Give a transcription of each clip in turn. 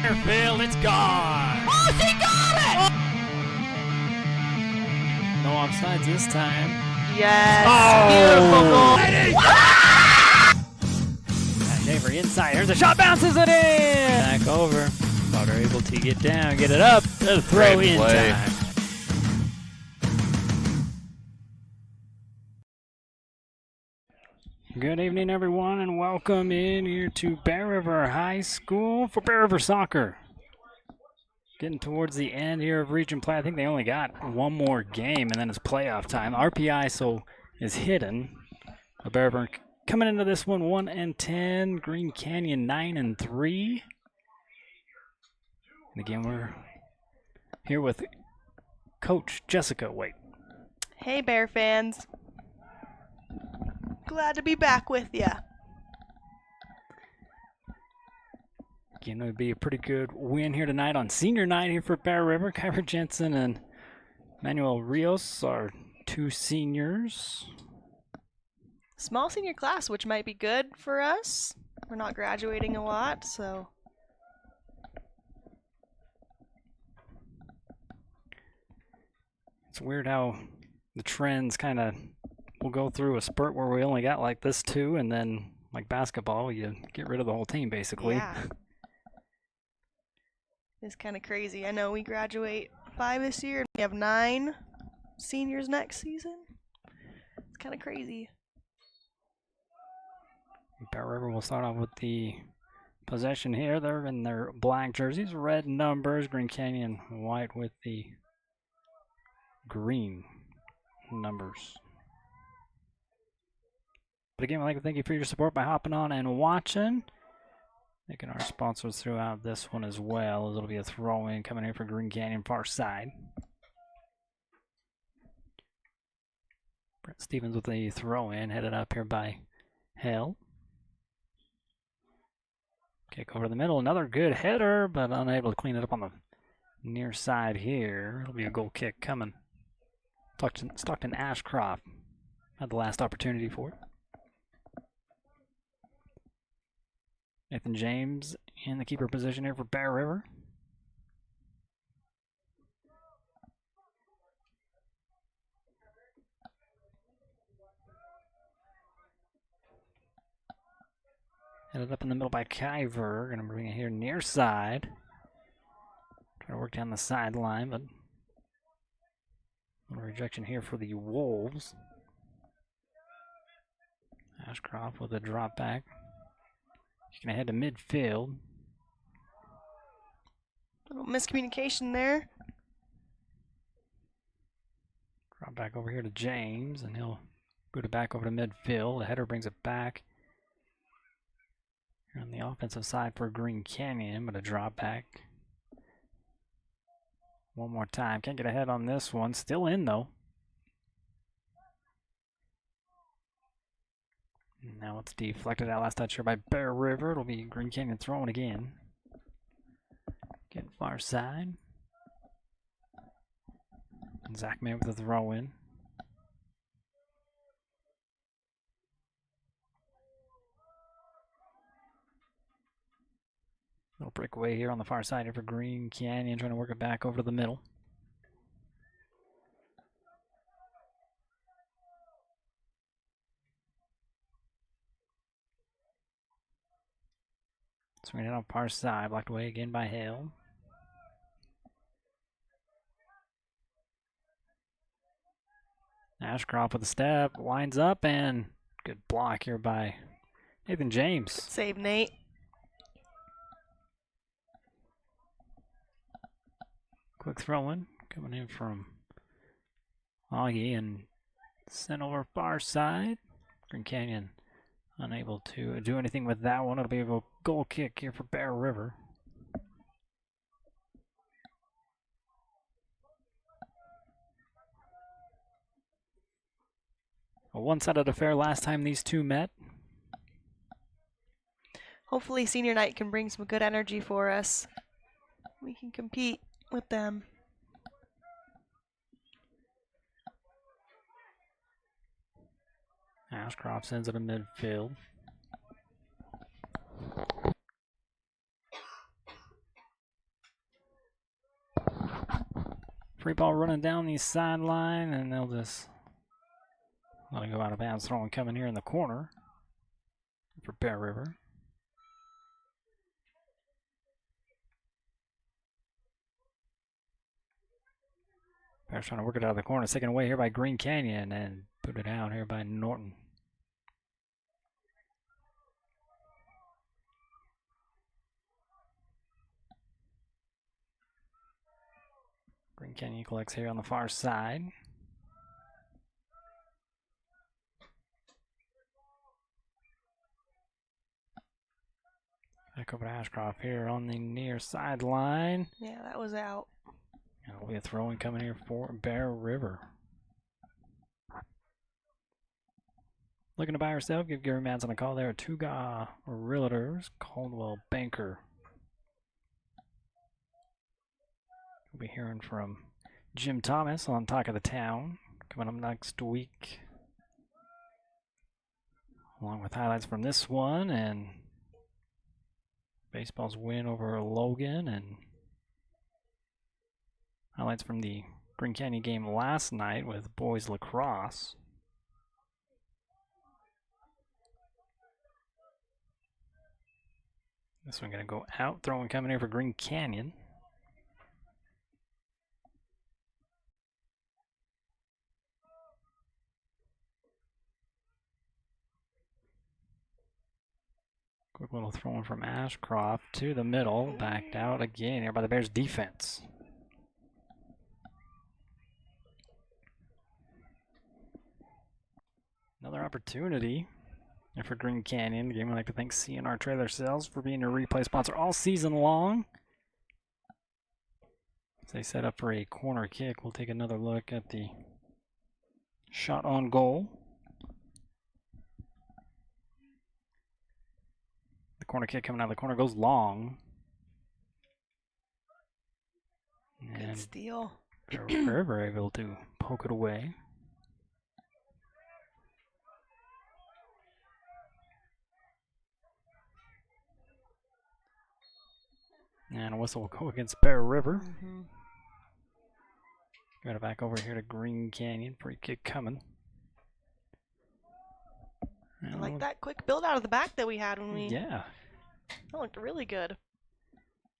Field, it's gone. Oh, she got it! No offsides this time. Yes. Beautiful goal. Avery inside. Here's a shot, bounces it in. Back over. Potter able to get down, get it up. The throw in time. Good evening, everyone, and welcome in here to Bear River High School for Bear River Soccer. Getting towards the end here of region play. I think they only got one more game, and then it's playoff time. RPI is hidden. Bear River coming into this one 1-10. Green Canyon 9-3. And again, we're here with Coach Jessica Waite. Hey, Bear fans. Glad to be back with you. Again, it would be a pretty good win here tonight on senior night here for Bear River. Kyra Jensen and Manuel Rios are two seniors. Small senior class, which might be good for us. We're not graduating a lot, so. It's weird how the trends kind of will go through a spurt where we only got like this two, and then like basketball, you get rid of the whole team basically. Yeah. It's kind of crazy. I know we graduate 5 this year, and we have 9 seniors next season. It's kind of crazy. Bear River will start off with the possession here. They're in their black jerseys, red numbers. Green Canyon white with the green numbers. But again, I'd like to thank you for your support by hopping on and watching. Thanking our sponsors throughout this one as well, as it'll be a throw-in coming in for Green Canyon far side. Brett Stevens with the throw-in, headed up here by Hale. Kick over the middle, another good header, but unable to clean it up on the near side here. It'll be a goal kick coming. Stockton Ashcroft had the last opportunity for it. Nathan James in the keeper position here for Bear River. Headed up in the middle by Kyver. Going to bring it here near side. Trying to work down the sideline, but a rejection here for the Wolves. Ashcroft with a drop back. He's going to head to midfield. Little miscommunication there. Drop back over here to James, and he'll boot it back over to midfield. The header brings it back. Here on the offensive side for Green Canyon, but a drop back. One more time. Can't get ahead on this one. Still in, though. Now it's deflected out. Last touch here by Bear River. It'll be Green Canyon throwing again. Getting far side. And Zach May with the throw in. Little breakaway here on the far side here for Green Canyon, trying to work it back over to the middle. Swinging it on far side, blocked away again by Hale. Ashcroft with a step, lines up, and good block here by Nathan James. Save, Nate. Quick throw-in coming in from Augie and sent over far side. Green Canyon unable to do anything with that one. It'll be a goal kick here for Bear River. A one-sided affair last time these two met. Hopefully senior night can bring some good energy for us. We can compete with them. Ashcroft sends it to midfield. Free ball running down the sideline, and they'll just let it go out of bounds. Throwing coming here in the corner for Bear River. Bears trying to work it out of the corner. Taken away here by Green Canyon and put it out here by Norton. Green Canyon collects here on the far side. Back over to Ashcroft here on the near sideline. Yeah, that was out. It'll be a throw-in coming here for Bear River. Looking to buy or sell? Give Gary Madsen a call there at Tuga Realtors, Caldwell Banker. We'll be hearing from Jim Thomas on Talk of the Town coming up next week, along with highlights from this one and baseball's win over Logan and highlights from the Green Canyon game last night with boys lacrosse. This one going to go out, throwing coming here for Green Canyon. Quick little throwing from Ashcroft to the middle, backed out again here by the Bears defense. Another opportunity for Green Canyon. Again, we'd like to thank CNR Trailer Sales for being your replay sponsor all season long. As they set up for a corner kick, we'll take another look at the shot on goal. The corner kick coming out of the corner goes long. Good steal. Very, very able to poke it away. And a whistle will go against Bear River. Got it back over here to Green Canyon. Free kick coming. I like that quick build out of the back that we had when we... Yeah. That looked really good.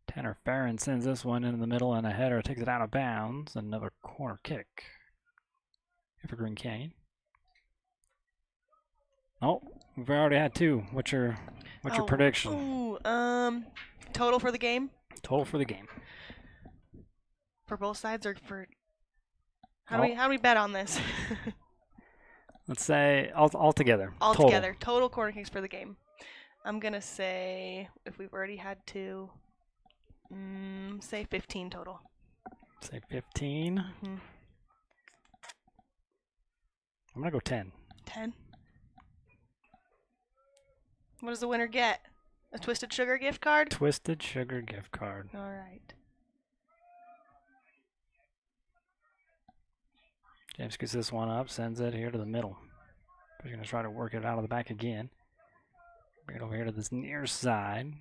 Tanner Farron sends this one into the middle, and a header takes it out of bounds. Another corner kick here for Green Canyon. Oh, we've already had two. What's your prediction? Ooh, total for the game? Total for the game. For both sides, or for... How do we bet on this? Let's say all together. All together. Total corner kicks for the game. I'm going to say, if we've already had two, say 15 total. Say 15. I'm going to go 10. 10? What does the winner get? A Twisted Sugar gift card? Twisted Sugar gift card. All right. James gets this one up, sends it here to the middle. He's going to try to work it out of the back again. Bring it over here to this near side.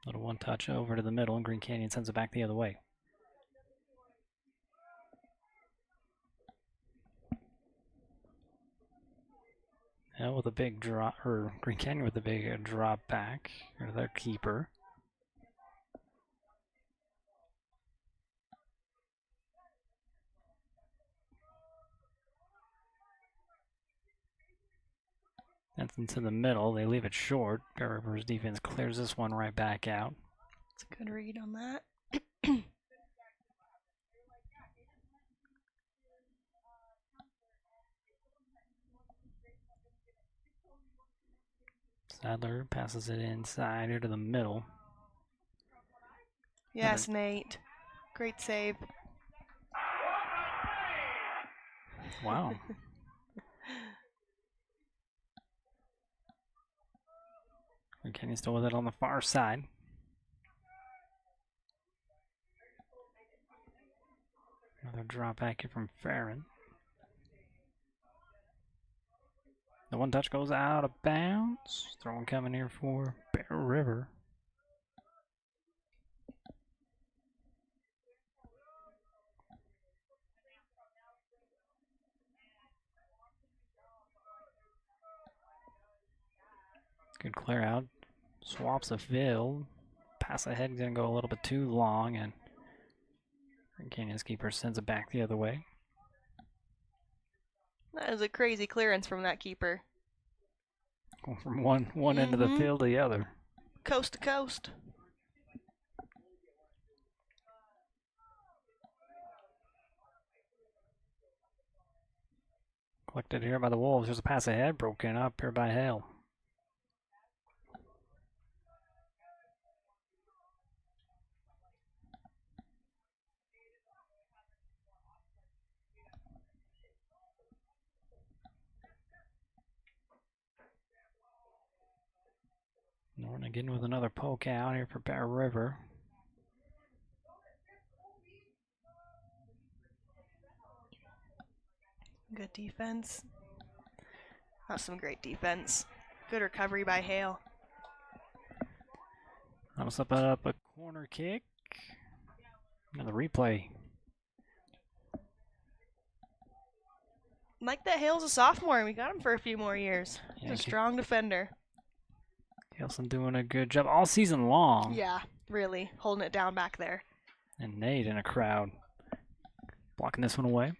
Little one touch over to the middle, and Green Canyon sends it back the other way. Now with a big drop, or Green Canyon with a big drop back. Here's their keeper. That's into the middle. They leave it short. Bear River's defense clears this one right back out. It's a good read on that. Sadler passes it inside here to the middle. Yes, Nate. Great save. Wow. Kenny's still with it on the far side. Another drop back here from Farron. The one touch goes out of bounds. Throwing coming here for Bear River. Good clear out. Swaps the field. Pass ahead is going to go a little bit too long, and Green Canyon's keeper sends it back the other way. That is a crazy clearance from that keeper. Going from one end of the field to the other. Coast to coast. Collected here by the Wolves. There's a pass ahead, broken up here by Hale. Norton again with another poke out here for Bear River. Good defense. That's some great defense. Good recovery by Hale. That'll step up a corner kick. Another replay. Like that Hale's a sophomore, and we got him for a few more years. He's a strong defender. Kelson doing a good job all season long. Yeah, really. Holding it down back there. And Nate in a crowd. Blocking this one away.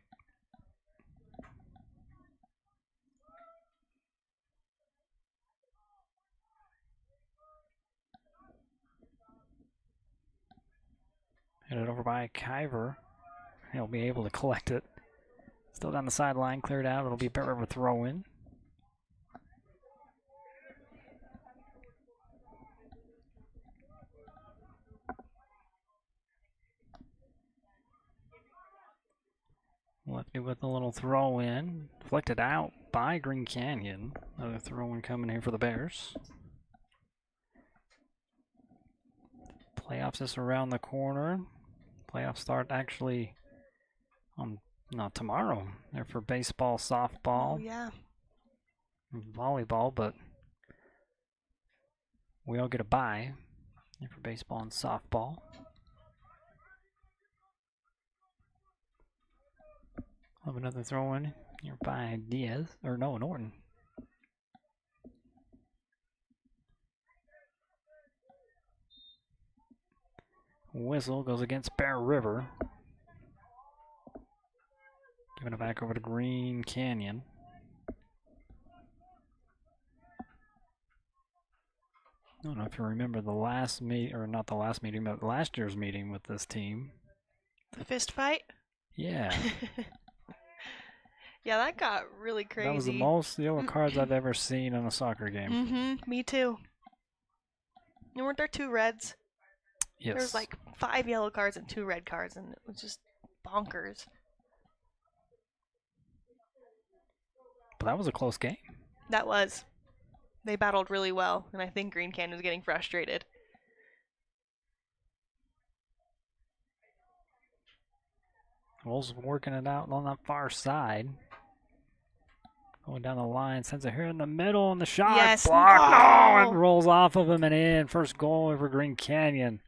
Headed over by Kyver. He'll be able to collect it. Still down the sideline, cleared out. It'll be Bear River throw in. Lefty with a little throw in. Deflected out by Green Canyon. Another throw in coming here for the Bears. Playoffs is around the corner. Playoffs start actually on not tomorrow. They're for baseball, softball, Oh, yeah. volleyball, but we all get a bye. They're for baseball and softball. Have another throw in here by Diaz, or no, Norton. Whistle goes against Bear River. Giving it back over to Green Canyon. I don't know if you remember the last meet, or not the last meeting, but last year's meeting with this team. The fist fight? Yeah. Yeah, that got really crazy. That was the most yellow cards I've ever seen in a soccer game. Mm-hmm, me too. And weren't there 2 reds? Yes. There was like 5 yellow cards and 2 red cards, and it was just bonkers. But that was a close game. That was. They battled really well, and I think Green Canyon was getting frustrated. Wolves working it out on that far side. Going down the line, sends it here in the middle, and the shot Yes. blocked. Oh! Oh, it rolls off of him and in. First goal over Green Canyon.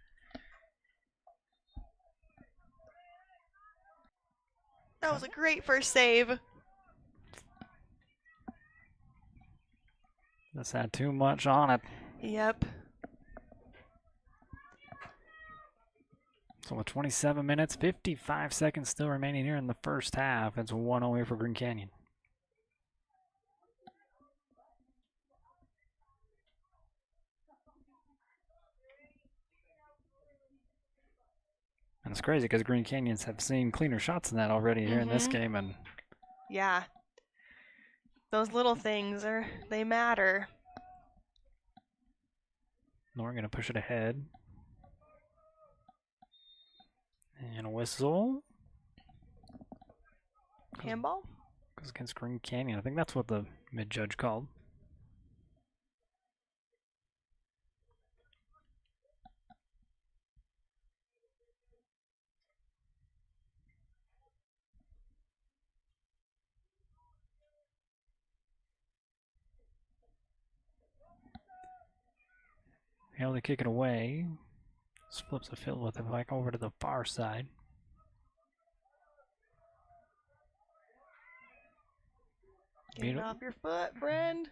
That was a great first save. This had too much on it. Yep. So with 27 minutes, 55 seconds still remaining here in the first half. It's 1-0 here for Green Canyon. And it's crazy because Green Canyons have seen cleaner shots than that already here in this game. And yeah. Those little things, they matter. Norton going to push it ahead. And a whistle. Handball? Goes against Green Canyon. I think that's what the mid-judge called. Able to kick it away. Just flips the field with it back over to the far side. Get it off your foot, friend.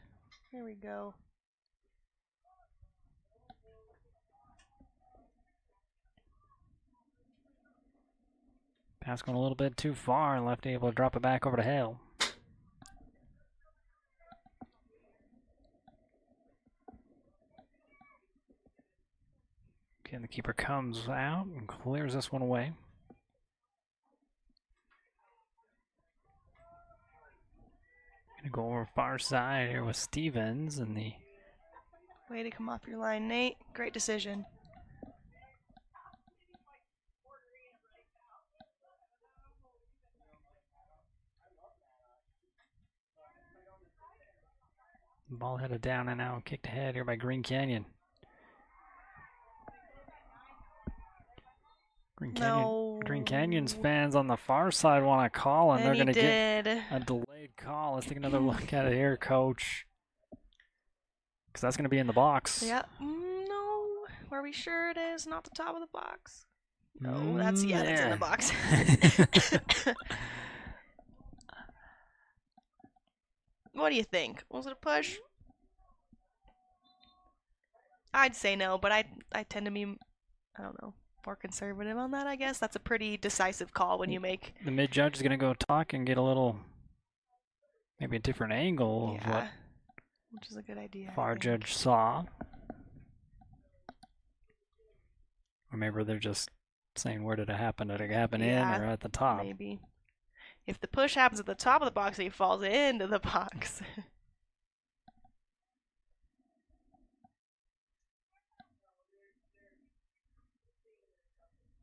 Here we go. Pass going a little bit too far, and lefty able to drop it back over to Hale. Okay, the keeper comes out and clears this one away. Gonna go over far side here with Stevens and the Way to come off your line, Nate. Great decision. ball headed down and out, kicked ahead here by Green Canyon. Green Canyon's fans on the far side want to call, and they're going to get a delayed call. Let's take another look at it here, Coach. Because that's going to be in the box. Yeah. No. Are we sure it is? Not the top of the box. No, that's it's in the box. What do you think? Was it a push? I'd say no, but I tend to be, I don't know, more conservative on that, I guess. That's a pretty decisive call when you make... The mid-judge is going to go talk and get a little, maybe a different angle of what which is a good idea. Far judge saw. Or maybe they're just saying, where did it happen? Did it happen in or at the top? Maybe. If the push happens at the top of the box, he falls into the box.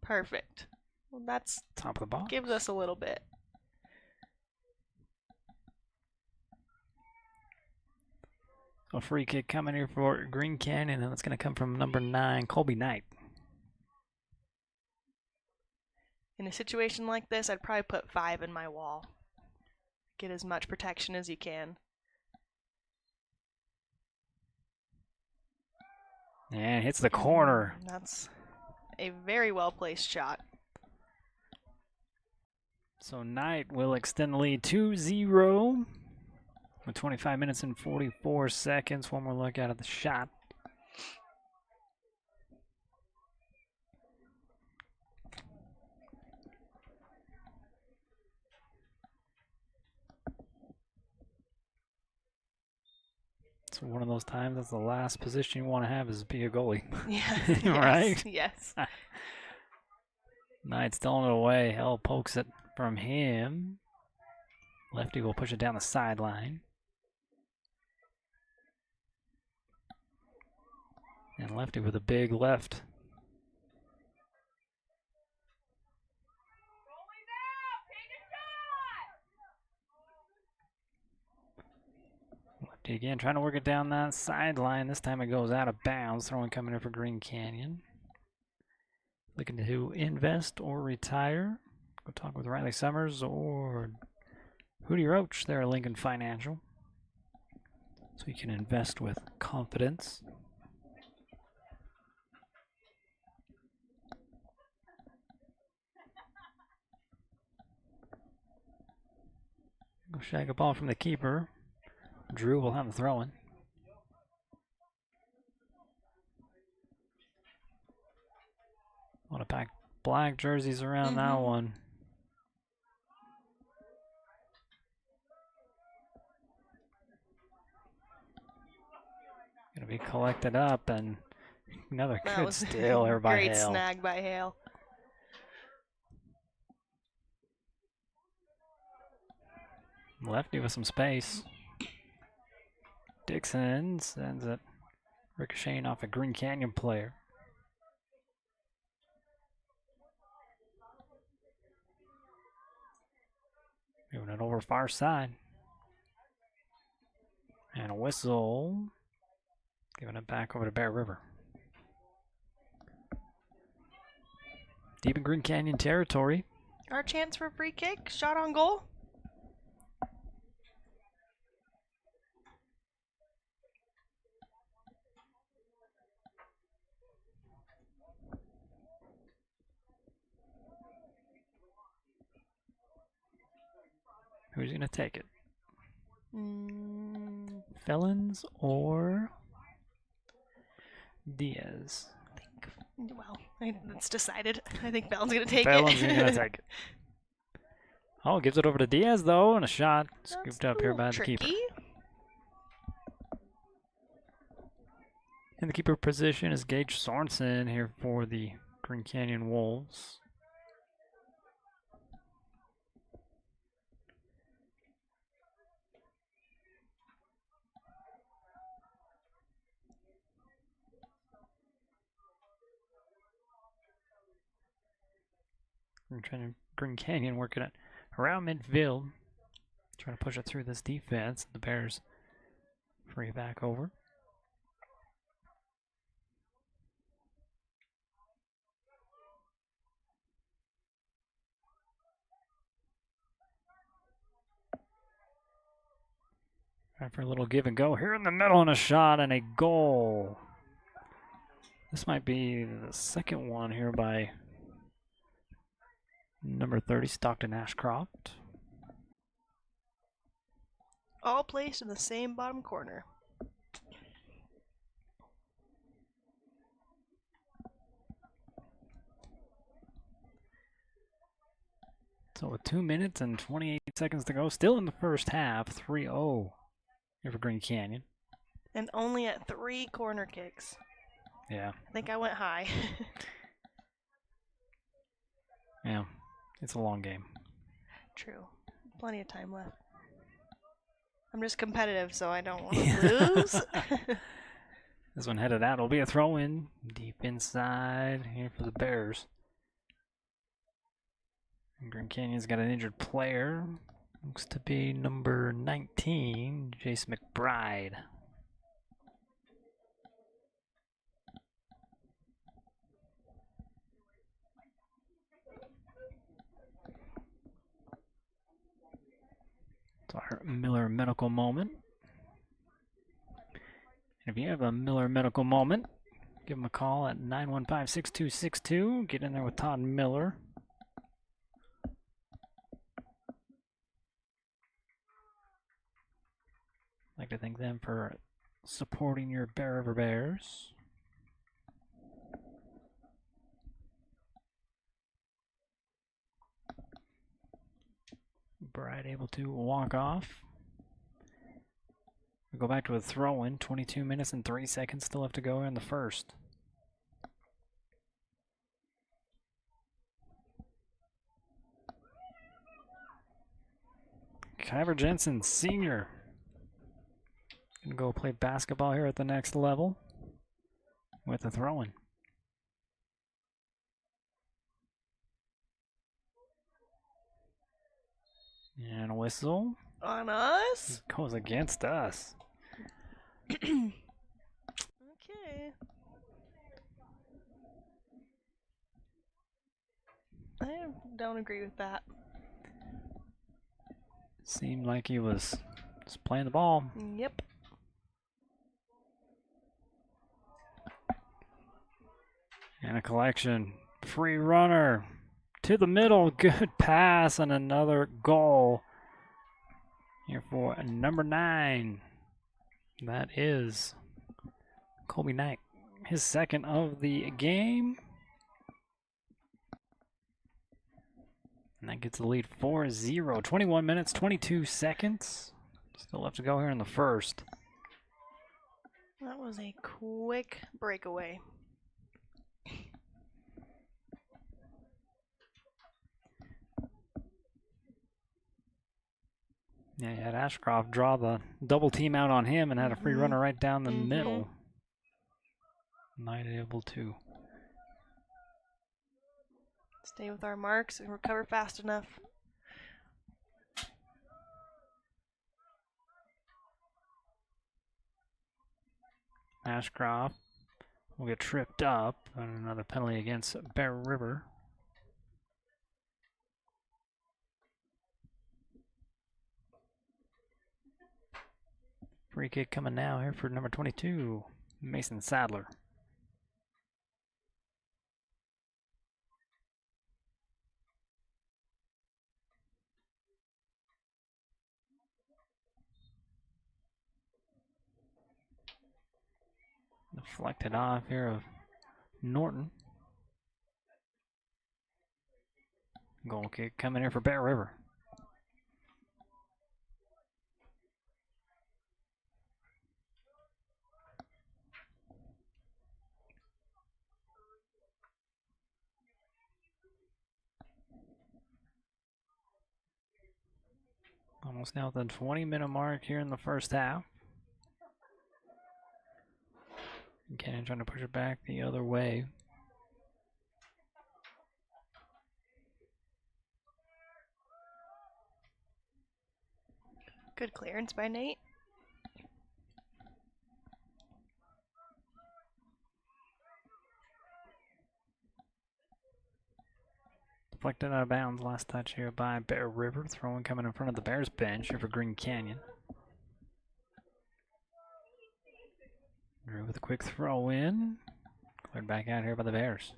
Perfect. Well, that's top of the box. Gives us a little bit. A free kick coming here for Green Canyon, and it's going to come from number 9, Colby Knight. In a situation like this, I'd probably put 5 in my wall. Get as much protection as you can. And hits the corner. That's a very well-placed shot. So Knight will extend the lead 2-0 with 25 minutes and 44 seconds. One more look at the shot. So one of those times, that's the last position you want to have is be a goalie. Yeah. Right? Yes. Knight stolen it away. Hell pokes it from him. Lefty will push it down the sideline. And lefty with a big left. Lefty again trying to work it down that sideline. This time it goes out of bounds. Throwing coming in for Green Canyon. Looking to invest or retire. Go talk with Riley Summers or Hootie Roach there at Lincoln Financial. So you can invest with confidence. Go shag a ball from the keeper. Drew will have the throw-in. Want to pack black jerseys around that one. Gonna be collected up, and another good steal there by Hale. Great snag by Hale. Lefty with some space. Dixon sends it ricocheting off a Green Canyon player. Moving it over far side. And a whistle. Giving it back over to Bear River. Deep in Green Canyon territory. Our chance for a free kick. Shot on goal. Who's going to take it? Felons or Diaz? Well, it's decided. I think Felon's going to take Felon's it. going to take it. Oh, gives it over to Diaz, though, and a shot That's scooped a up here little by the keeper. tricky. In the keeper position is Gage Sorensen here for the Green Canyon Wolves. Green Canyon working it around midfield, trying to push it through this defense. The Bears free back over. Trying for a little give and go here in the middle, and a shot and a goal. This might be the second one here by number 30, Stockton Ashcroft. All placed in the same bottom corner. So with 2 minutes and 28 seconds to go, still in the first half, 3-0 here for Green Canyon. And only at 3 corner kicks. Yeah. I think I went high. Yeah, it's a long game. True. Plenty of time left. I'm just competitive, so I don't want to lose. This one headed out. It'll be a throw-in deep inside here for the Bears. And Green Canyon's got an injured player. Looks to be number 19, Jace McBride. It's our Miller Medical Moment. And if you have a Miller Medical Moment, give them a call at 915-6262. Get in there with Todd Miller. I'd like to thank them for supporting your Bear River Bears. Bride able to walk off. We go back to a throw-in. 22 minutes and 3 seconds still have to go in the first. Kyver Jensen, senior. Gonna go play basketball here at the next level with the throw-in. And a whistle. On us? Goes against us. Okay. I don't agree with that. Seemed like he was just playing the ball. Yep. And a collection. Free runner to the middle. Good pass and another goal here for number 9. That is Colby Knight. His second of the game. And that gets the lead 4-0. 21 minutes, 22 seconds. Still left to go here in the first. That was a quick breakaway. Yeah, you had Ashcroft draw the double team out on him and had a free runner right down the middle. Not able to stay with our marks and recover fast enough. Ashcroft will get tripped up, and another penalty against Bear River. Free kick coming now here for number 22, Mason Sadler. Deflected off here of Norton. Goal kick coming here for Bear River. Almost now at the 20-minute mark here in the first half. Canyon trying to push it back the other way. Good clearance by Nate. Deflected out of bounds. Last touch here by Bear River. Throwing coming in front of the Bears bench here for Green Canyon. Drew with a quick throw in. Cleared back out here by the Bears.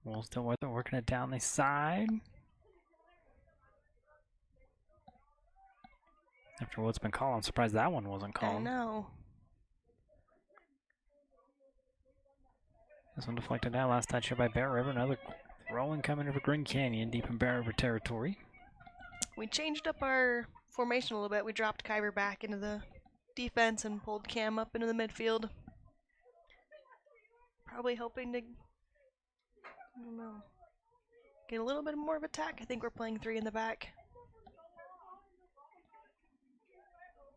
Wolves still with it, working it down the side. After what's been called, I'm surprised that one wasn't called. I know. This one deflected out. Last touch here by Bear River. Another throwing coming over Green Canyon, deep in Bear River territory. We changed up our formation a little bit. We dropped Kyber back into the defense and pulled Cam up into the midfield. Probably hoping to, I don't know, get a little bit more of attack. I think we're playing 3 in the back.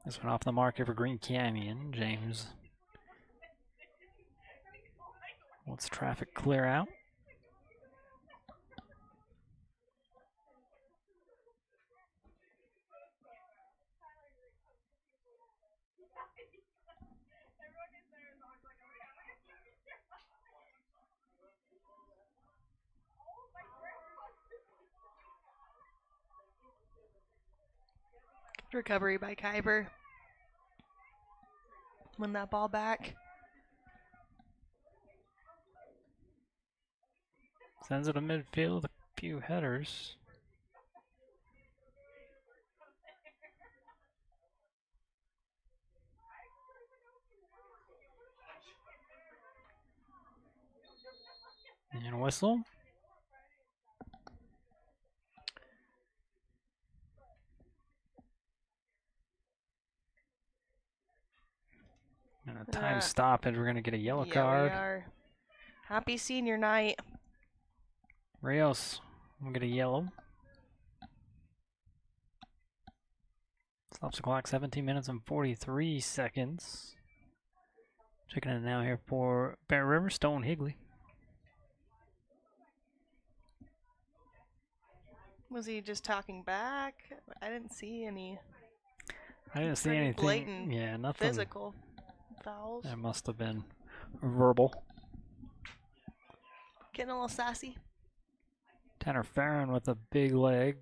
This one off the mark here for Green Canyon. James wants traffic clear out. Recovery by Kyber. Win that ball back. Sends it to midfield, a few headers. And whistle. And a time stoppage. We're going to get a yellow card. We are. Happy senior night. Rios will get a yellow. Stops the clock, 17 minutes and 43 seconds. Checking in now here for Bear River, Stone Higley. Was he just talking back? I didn't see any. I didn't see Pretty anything. blatant Yeah, nothing. Physical fouls. That must have been verbal. Getting a little sassy. Tanner Farron with a big leg.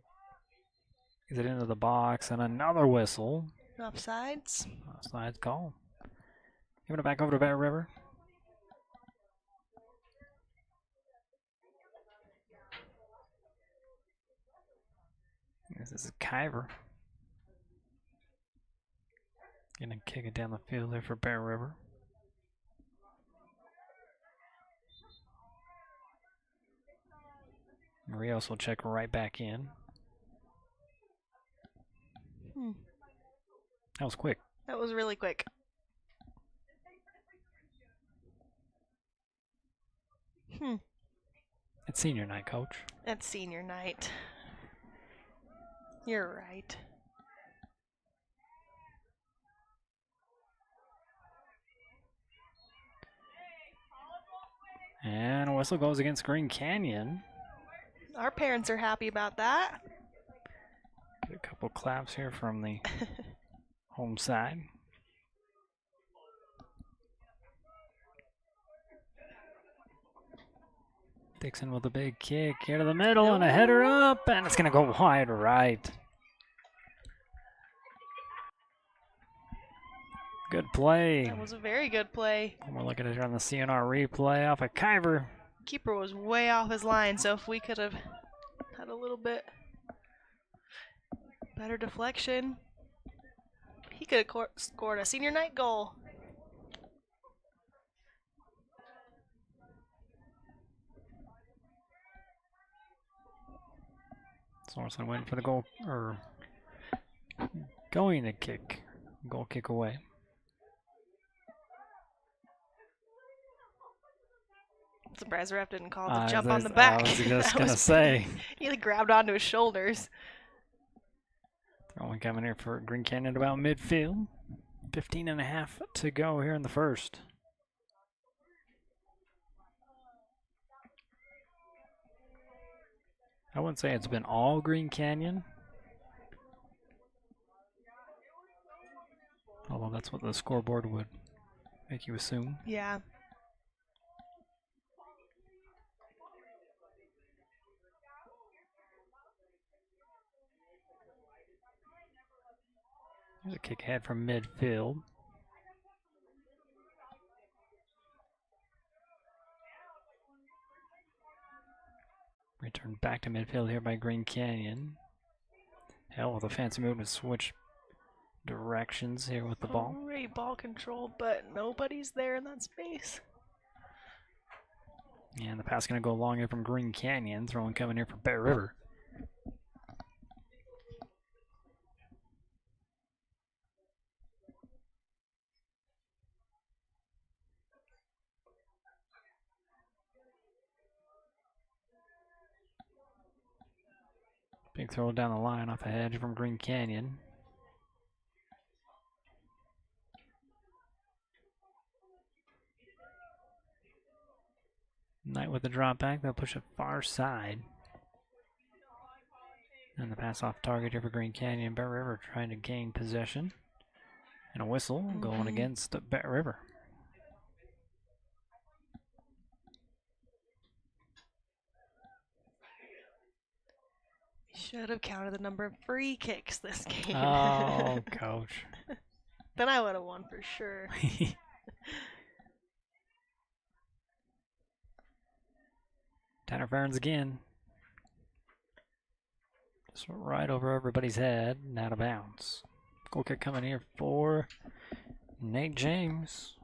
Gets it into the box and another whistle. Offsides. Offsides call. Giving it back over to Bear River. This is Kyver. Gonna kick it down the field there for Bear River. Rios will check right back in. That was quick. That was really quick. It's senior night, coach. It's senior night. You're right. And a whistle goes against Green Canyon. Our parents are happy about that. Get a couple claps here from the home side. Dixon with a big kick here to the middle and a header up, and it's going to go wide right. Good play. That was a very good play. We're looking at it on the CNR replay off of Kyver. Keeper was way off his line, so if we could have had a little bit better deflection, he could have scored a senior night goal. Sorensen waiting for the goal, or going to kick. Goal kick away. I'm surprised the ref didn't call the jump on the I back. was just going to say. He like grabbed onto his shoulders. Throwing coming here for Green Canyon about midfield. 15.5 to go here in the first. I wouldn't say it's been all Green Canyon. Although that's what the scoreboard would make you assume. Yeah. There's a kick ahead from midfield. Returned back to midfield here by Green Canyon. Hell, with a fancy move to switch directions here with the ball. Great ball control, but nobody's there in that space. And the pass going to go along here from Green Canyon. Throwing coming here for Bear River. Big throw down the line off the hedge from Green Canyon. Knight with the drop back. They'll push it far side. And the pass off target here for Green Canyon. Bear River trying to gain possession. And a whistle going against Bear River. Should have counted the number of free kicks this game. Oh, coach. Then I would have won for sure. Tanner Ferns again. Just right over everybody's head and out of bounds. Goal kick coming here for Nate James.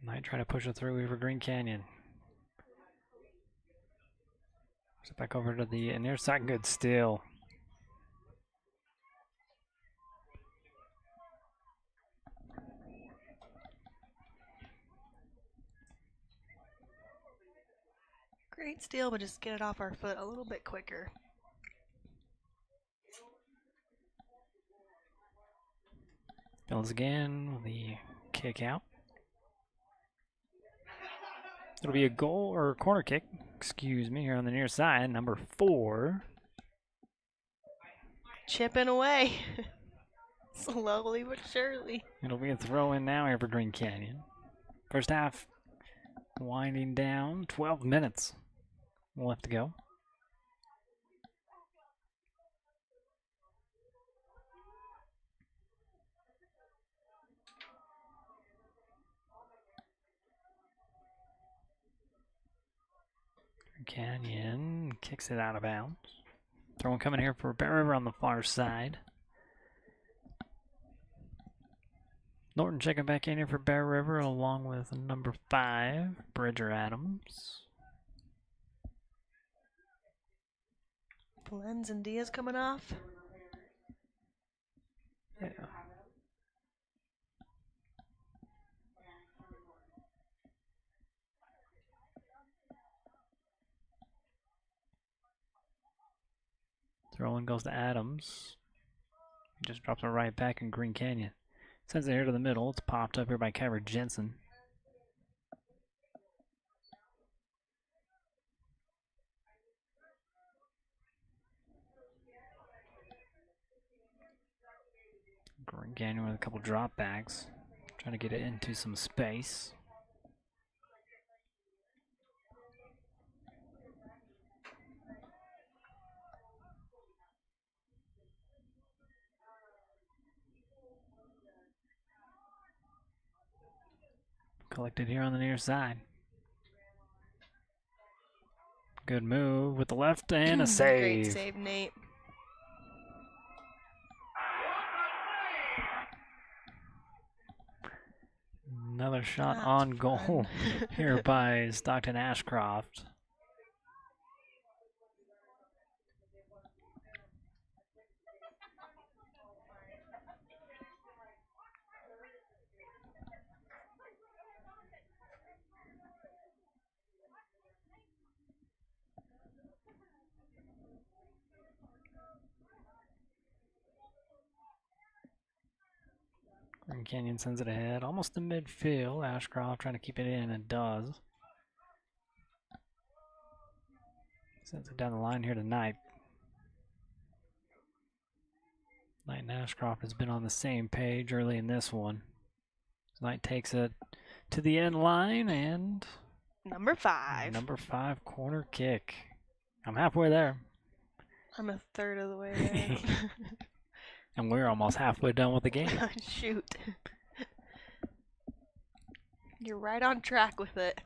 Might try to push it through over Green Canyon. Push it back over to the near side. Good steal. Great steal, but just get it off our foot a little bit quicker. Bills again with the kick out. It'll be a goal or corner kick, excuse me, here on the near side, number 4. Chipping away. Slowly but surely. It'll be a throw in now here for Green Canyon. First half winding down, 12 minutes left to go. Canyon kicks it out of bounds. Throwing coming here for Bear River on the far side. Norton checking back in here for Bear River along with number 5, Bridger Adams. Lenz and Diaz coming off. Yeah. Throw-in goes to Adams. He just drops it right back in Green Canyon. Sends it here to the middle. It's popped up here by Kyra Jensen. Green Canyon with a couple drop backs. Trying to get it into some space. Collected here on the near side. Good move with the left and a save. Great save, Nate. Another shot That's on goal fun. here by Stockton Ashcroft. Green Canyon sends it ahead, almost to midfield. Ashcroft trying to keep it in, and does. Sends it down the line here tonight. Knight and Ashcroft has been on the same page early in this one. Knight takes it to the end line and Number 5. number 5 corner kick. I'm halfway there. I'm a third of the way there. And we're almost halfway done with the game. Shoot. You're right on track with it.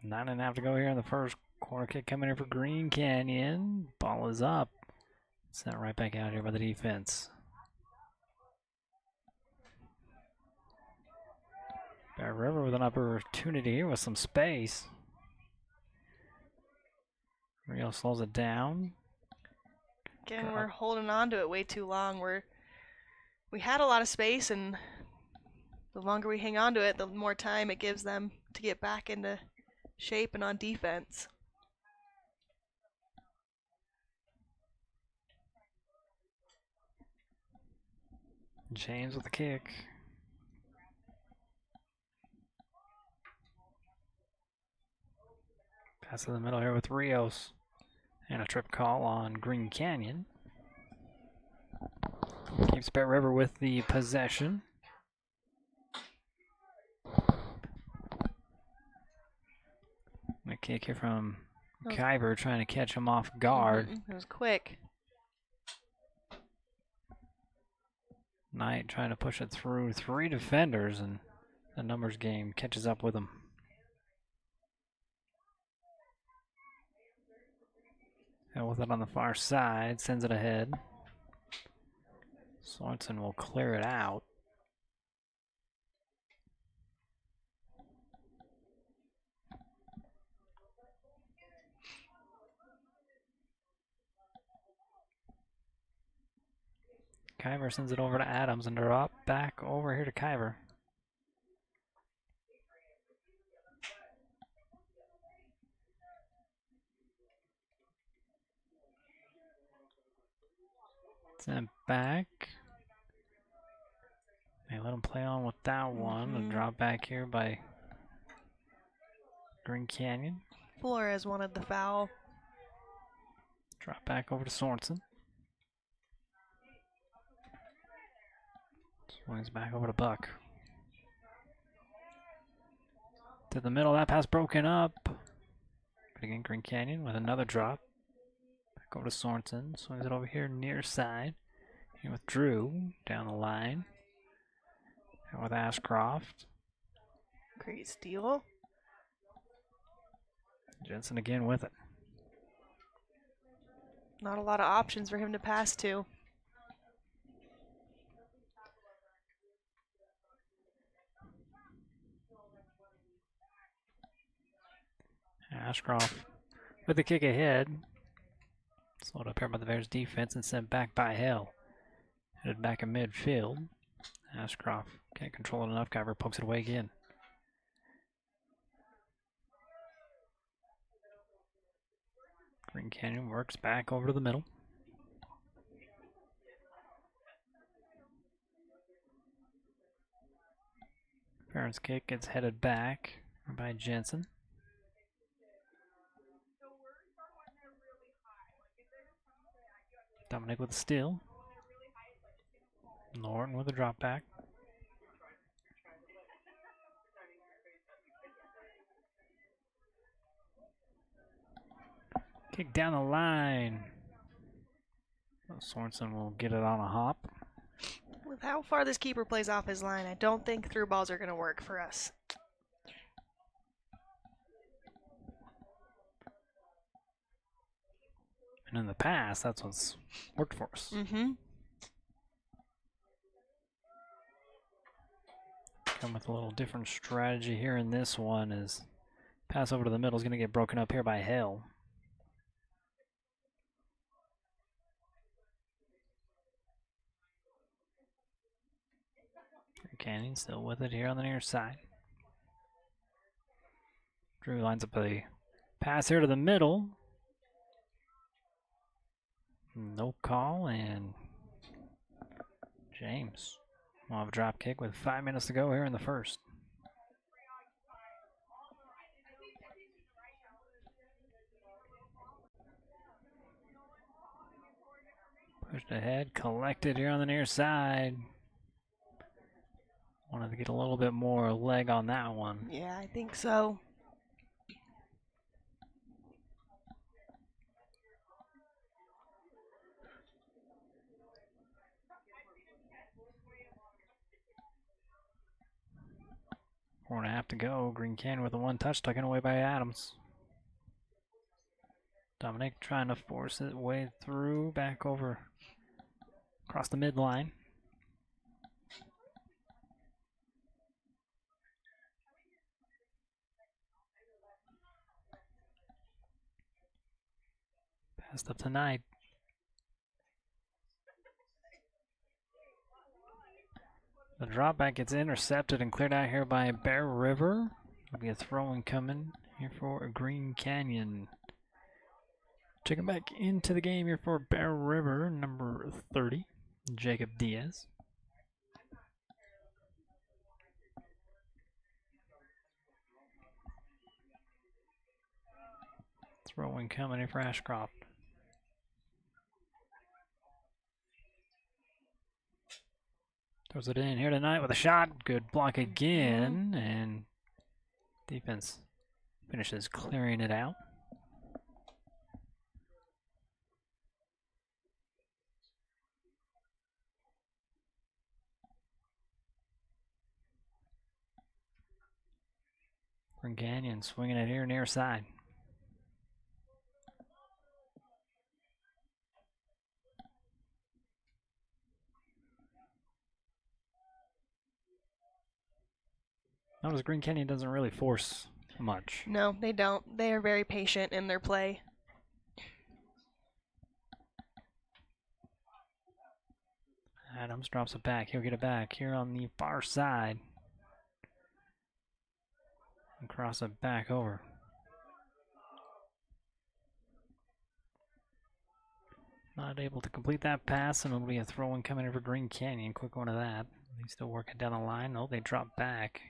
9.5 to go here in the first. Corner kick coming in for Green Canyon. Ball is up. Sent right back out here by the defense. Bear River with an opportunity here with some space. Rio slows it down. Again, we're holding on to it way too long. We had a lot of space, and the longer we hang on to it, the more time it gives them to get back into shape and on defense. James with the kick. Pass to the middle here with Rios. And a trip call on Green Canyon. Keeps Bear River with the possession. A kick here from Kyber trying to catch him off guard. It was quick. Knight trying to push it through 3 defenders, and the numbers game catches up with him. And with it on the far side, sends it ahead. Sorensen will clear it out. Kyver sends it over to Adams and drop back over here to Kyver. Sent back. They let him play on with that one. A drop back here by Green Canyon. Flores wanted the foul. Drop back over to Sorensen. Swings back over to Buck. To the middle, that pass broken up. But again, Green Canyon with another drop. Back over to Sorensen. Swings it over here near side. Here with Drew down the line. And with Ashcroft. Great steal. Jensen again with it. Not a lot of options for him to pass to. Ashcroft with the kick ahead. Slowed up here by the Bears defense and sent back by Hill. Headed back in midfield. Ashcroft can't control it enough. Kyver pokes it away again. Green Canyon works back over to the middle. Parents' kick gets headed back by Jensen. Dominic with a steal. Norton with a drop back. Kick down the line. Sorensen will get it on a hop. With how far this keeper plays off his line, I don't think through balls are going to work for us. And in the past, that's what's worked for us. Mm-hmm. Come with a little different strategy here in this one is pass over to the middle is going to get broken up here by Hale. Canyon still with it here on the near side. Drew lines up a pass here to the middle. No call, and James will have a drop kick with 5 minutes to go here in the first. Pushed ahead, collected here on the near side. Wanted to get a little bit more leg on that one. Yeah, I think so. Four and a half to go. Green Canyon with a one touch taken away by Adams. Dominic trying to force it way through, back over across the midline. Passed up to Knight. The drop back gets intercepted and cleared out here by Bear River. There'll be a throw-in coming here for Green Canyon. Checking back into the game here for Bear River, number 30, Jacob Diaz. Throw-in coming here for Ashcroft. Throws it in here tonight with a shot. Good block again, and defense finishes clearing it out. Green Canyon swinging it here near side. Notice Green Canyon doesn't really force much. No, they don't. They are very patient in their play. Adams drops it back. He'll get it back here on the far side. And cross it back over. Not able to complete that pass, and it'll be a throw-in coming in for Green Canyon. Quick one of that. They still working down the line. No, they drop back.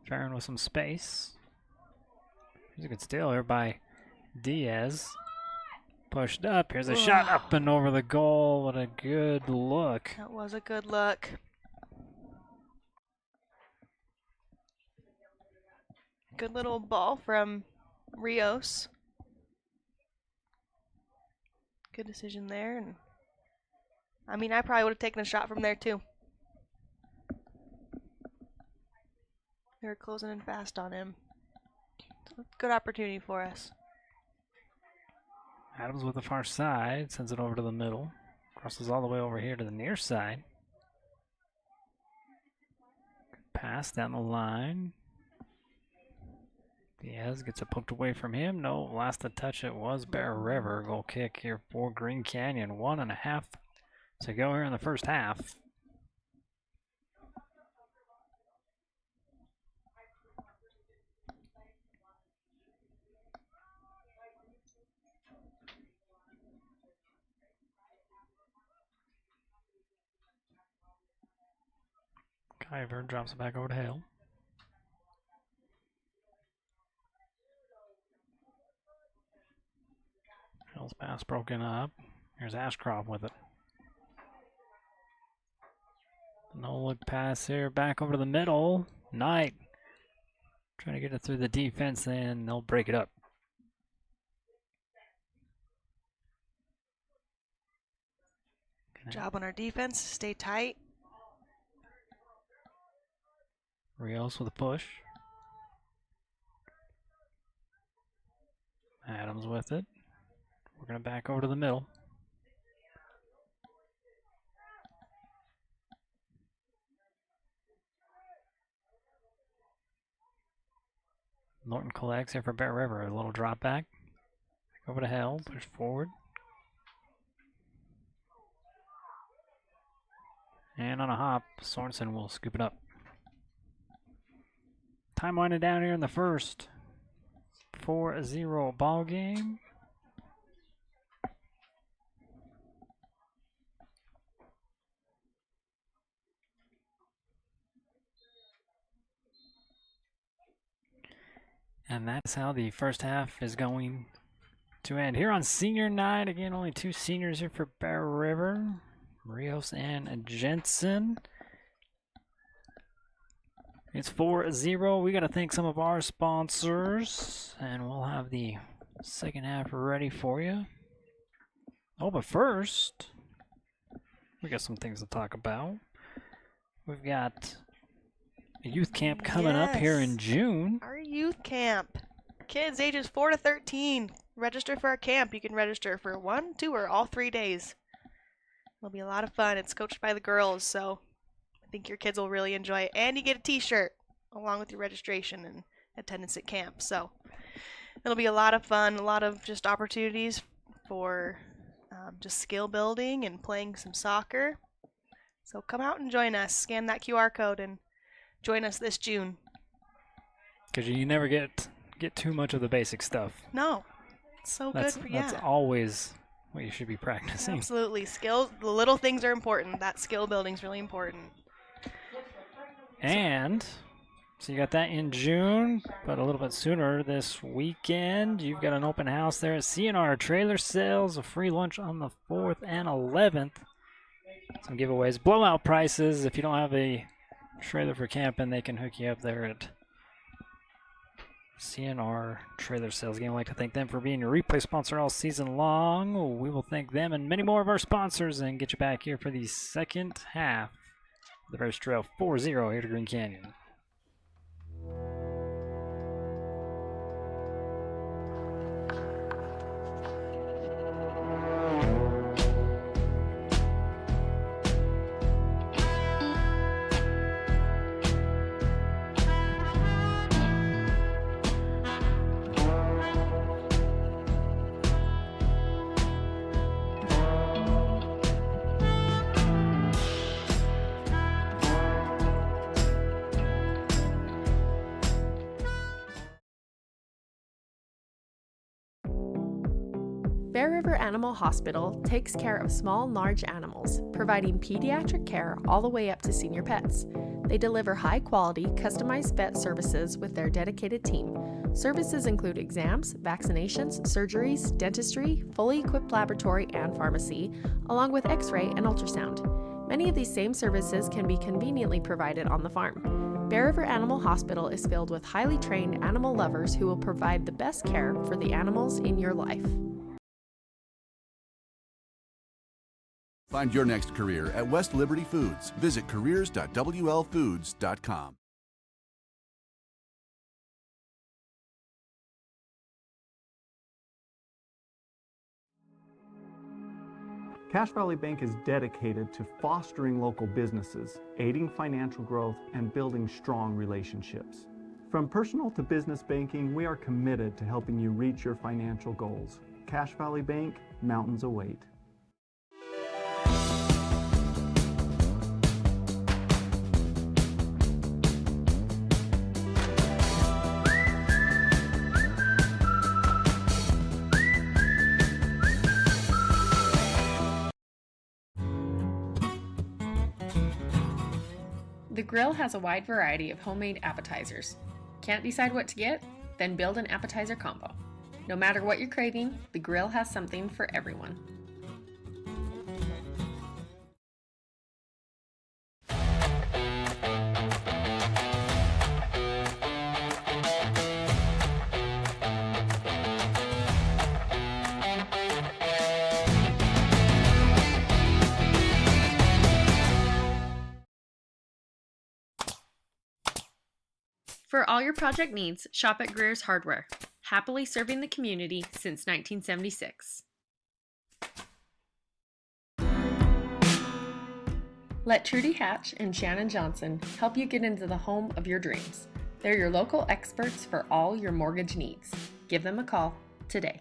Farron with some space. Here's a good steal here by Diaz. Pushed up. Here's a shot up and over the goal. What a good look. That was a good look. Good little ball from Rios. Good decision there. And I mean, I probably would have taken a shot from there too. They were closing in fast on him. So good opportunity for us. Adams with the far side, sends it over to the middle. Crosses all the way over here to the near side. Good pass down the line. Diaz gets it poked away from him. No, last to touch it was Bear River. Goal kick here for Green Canyon. 1.5 to go here in the first half. Kyver drops it back over to Hale. Hale's pass broken up. Here's Ashcroft with it. No look pass here, back over to the middle. Knight trying to get it through the defense, and they'll break it up. Good job on our defense. Stay tight. Rios with a push. Adams with it. We're going to back over to the middle. Norton collects here for Bear River. A little drop back. Over to Hell. Push forward. And on a hop, Sorensen will scoop it up. Time winding down here in the first. 4-0 ball game. And that's how the first half is going to end. Here on senior night, again, only 2 seniors here for Bear River. Rios and Jensen. It's 4-0. We got to thank some of our sponsors, and we'll have the second half ready for you. Oh, but first, we got some things to talk about. We've got a youth camp coming up here in June. Our youth camp. Kids ages 4 to 13. Register for our camp. You can register for 1, 2, or all 3 days. It'll be a lot of fun. It's coached by the girls, so I think your kids will really enjoy it. And you get a t-shirt along with your registration and attendance at camp. So it'll be a lot of fun, a lot of just opportunities for just skill building and playing some soccer. So come out and join us. Scan that QR code and join us this June. Because you never get too much of the basic stuff. No. It's so good for you. That's always what you should be practicing. Absolutely. Skills, the little things are important. That skill building is really important. And so you got that in June, but a little bit sooner this weekend. You've got an open house there at CNR Trailer Sales, a free lunch on the 4th and 11th. Some giveaways, blowout prices. If you don't have a trailer for camping, they can hook you up there at CNR Trailer Sales. Again, I'd like to thank them for being your replay sponsor all season long. We will thank them and many more of our sponsors and get you back here for the second half of the first trail 4-0 here to Green Canyon. Bear River Animal Hospital takes care of small and large animals, providing pediatric care all the way up to senior pets. They deliver high-quality, customized vet services with their dedicated team. Services include exams, vaccinations, surgeries, dentistry, fully equipped laboratory and pharmacy, along with x-ray and ultrasound. Many of these same services can be conveniently provided on the farm. Bear River Animal Hospital is filled with highly trained animal lovers who will provide the best care for the animals in your life. Find your next career at West Liberty Foods. Visit careers.wlfoods.com. Cache Valley Bank is dedicated to fostering local businesses, aiding financial growth, and building strong relationships. From personal to business banking, we are committed to helping you reach your financial goals. Cache Valley Bank, mountains await. The grill has a wide variety of homemade appetizers. Can't decide what to get? Then build an appetizer combo. No matter what you're craving, the grill has something for everyone. For all your project needs, shop at Greer's Hardware, happily serving the community since 1976. Let Trudy Hatch and Shannon Johnson help you get into the home of your dreams. They're your local experts for all your mortgage needs. Give them a call today.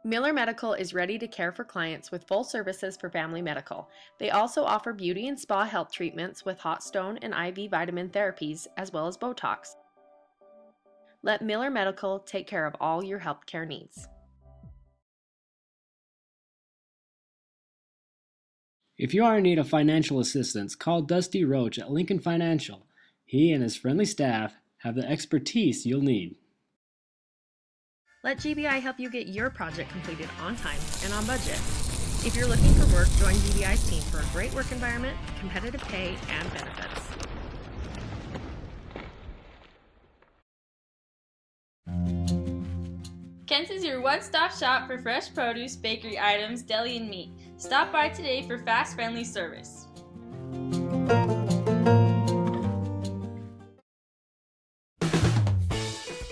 Miller Medical is ready to care for clients with full services for family medical. They also offer beauty and spa health treatments with hot stone and IV vitamin therapies, as well as Botox. Let Miller Medical take care of all your healthcare needs. If you are in need of financial assistance, call Dusty Roach at Lincoln Financial. He and his friendly staff have the expertise you'll need. Let GBI help you get your project completed on time and on budget. If you're looking for work, join GBI's team for a great work environment, competitive pay, and benefits. Kent's is your one-stop shop for fresh produce, bakery items, deli, and meat. Stop by today for fast, friendly service.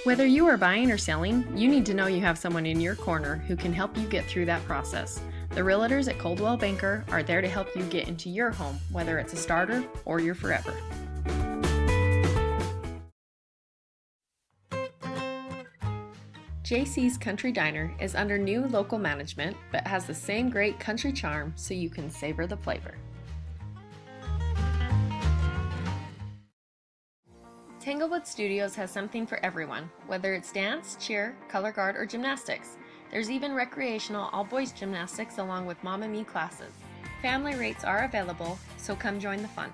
Whether you are buying or selling, you need to know you have someone in your corner who can help you get through that process. The realtors at Coldwell Banker are there to help you get into your home, whether it's a starter or your forever. JC's Country Diner is under new local management, but has the same great country charm so you can savor the flavor. Tanglewood Studios has something for everyone, whether it's dance, cheer, color guard, or gymnastics. There's even recreational all-boys gymnastics along with Mamma Mia classes. Family rates are available, so come join the fun.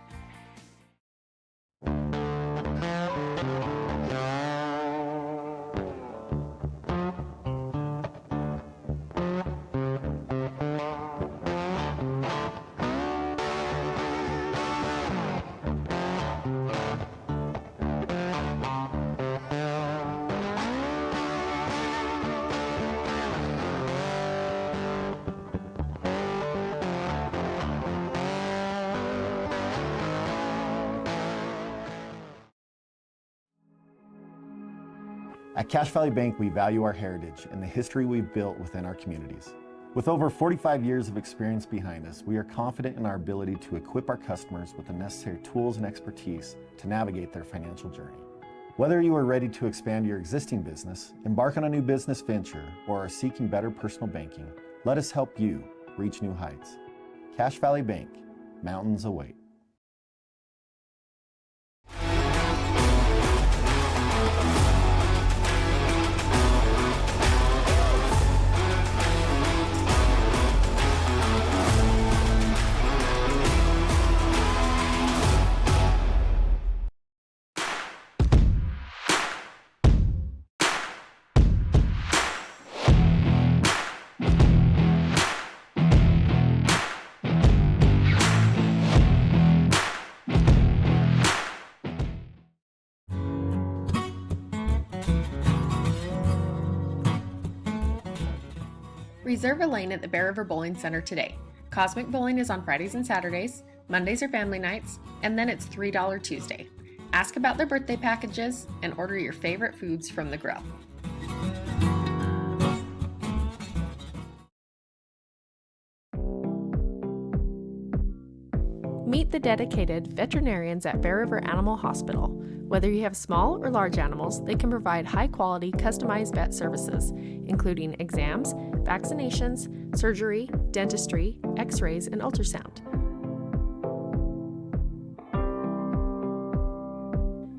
At Cache Valley Bank, we value our heritage and the history we've built within our communities. With over 45 years of experience behind us, we are confident in our ability to equip our customers with the necessary tools and expertise to navigate their financial journey. Whether you are ready to expand your existing business, embark on a new business venture, or are seeking better personal banking, let us help you reach new heights. Cache Valley Bank, mountains await. Reserve a lane at the Bear River Bowling Center today. Cosmic Bowling is on Fridays and Saturdays, Mondays are family nights, and then it's $3 Tuesday. Ask about their birthday packages and order your favorite foods from the grill. Meet the dedicated veterinarians at Bear River Animal Hospital. Whether you have small or large animals, they can provide high-quality, customized vet services, including exams, vaccinations, surgery, dentistry, x-rays, and ultrasound.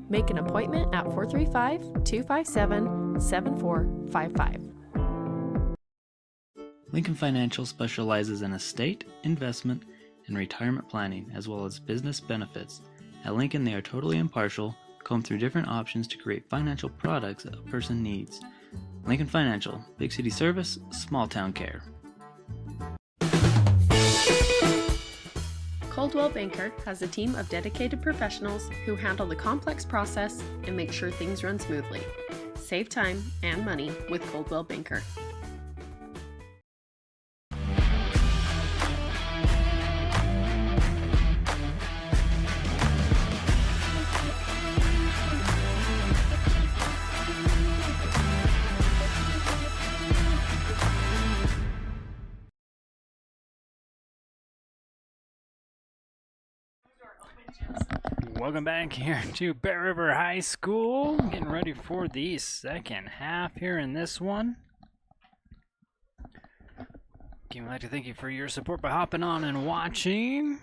Make an appointment at 435-257-7455. Lincoln Financial specializes in estate, investment, and retirement planning, as well as business benefits. At Lincoln, they are totally impartial, comb through different options to create financial products that a person needs. Lincoln Financial, big city service, small town care. Coldwell Banker has a team of dedicated professionals who handle the complex process and make sure things run smoothly. Save time and money with Coldwell Banker. Welcome back here to Bear River High School. Getting ready for the second half here in this one. Again, we'd like to thank you for your support by hopping on and watching.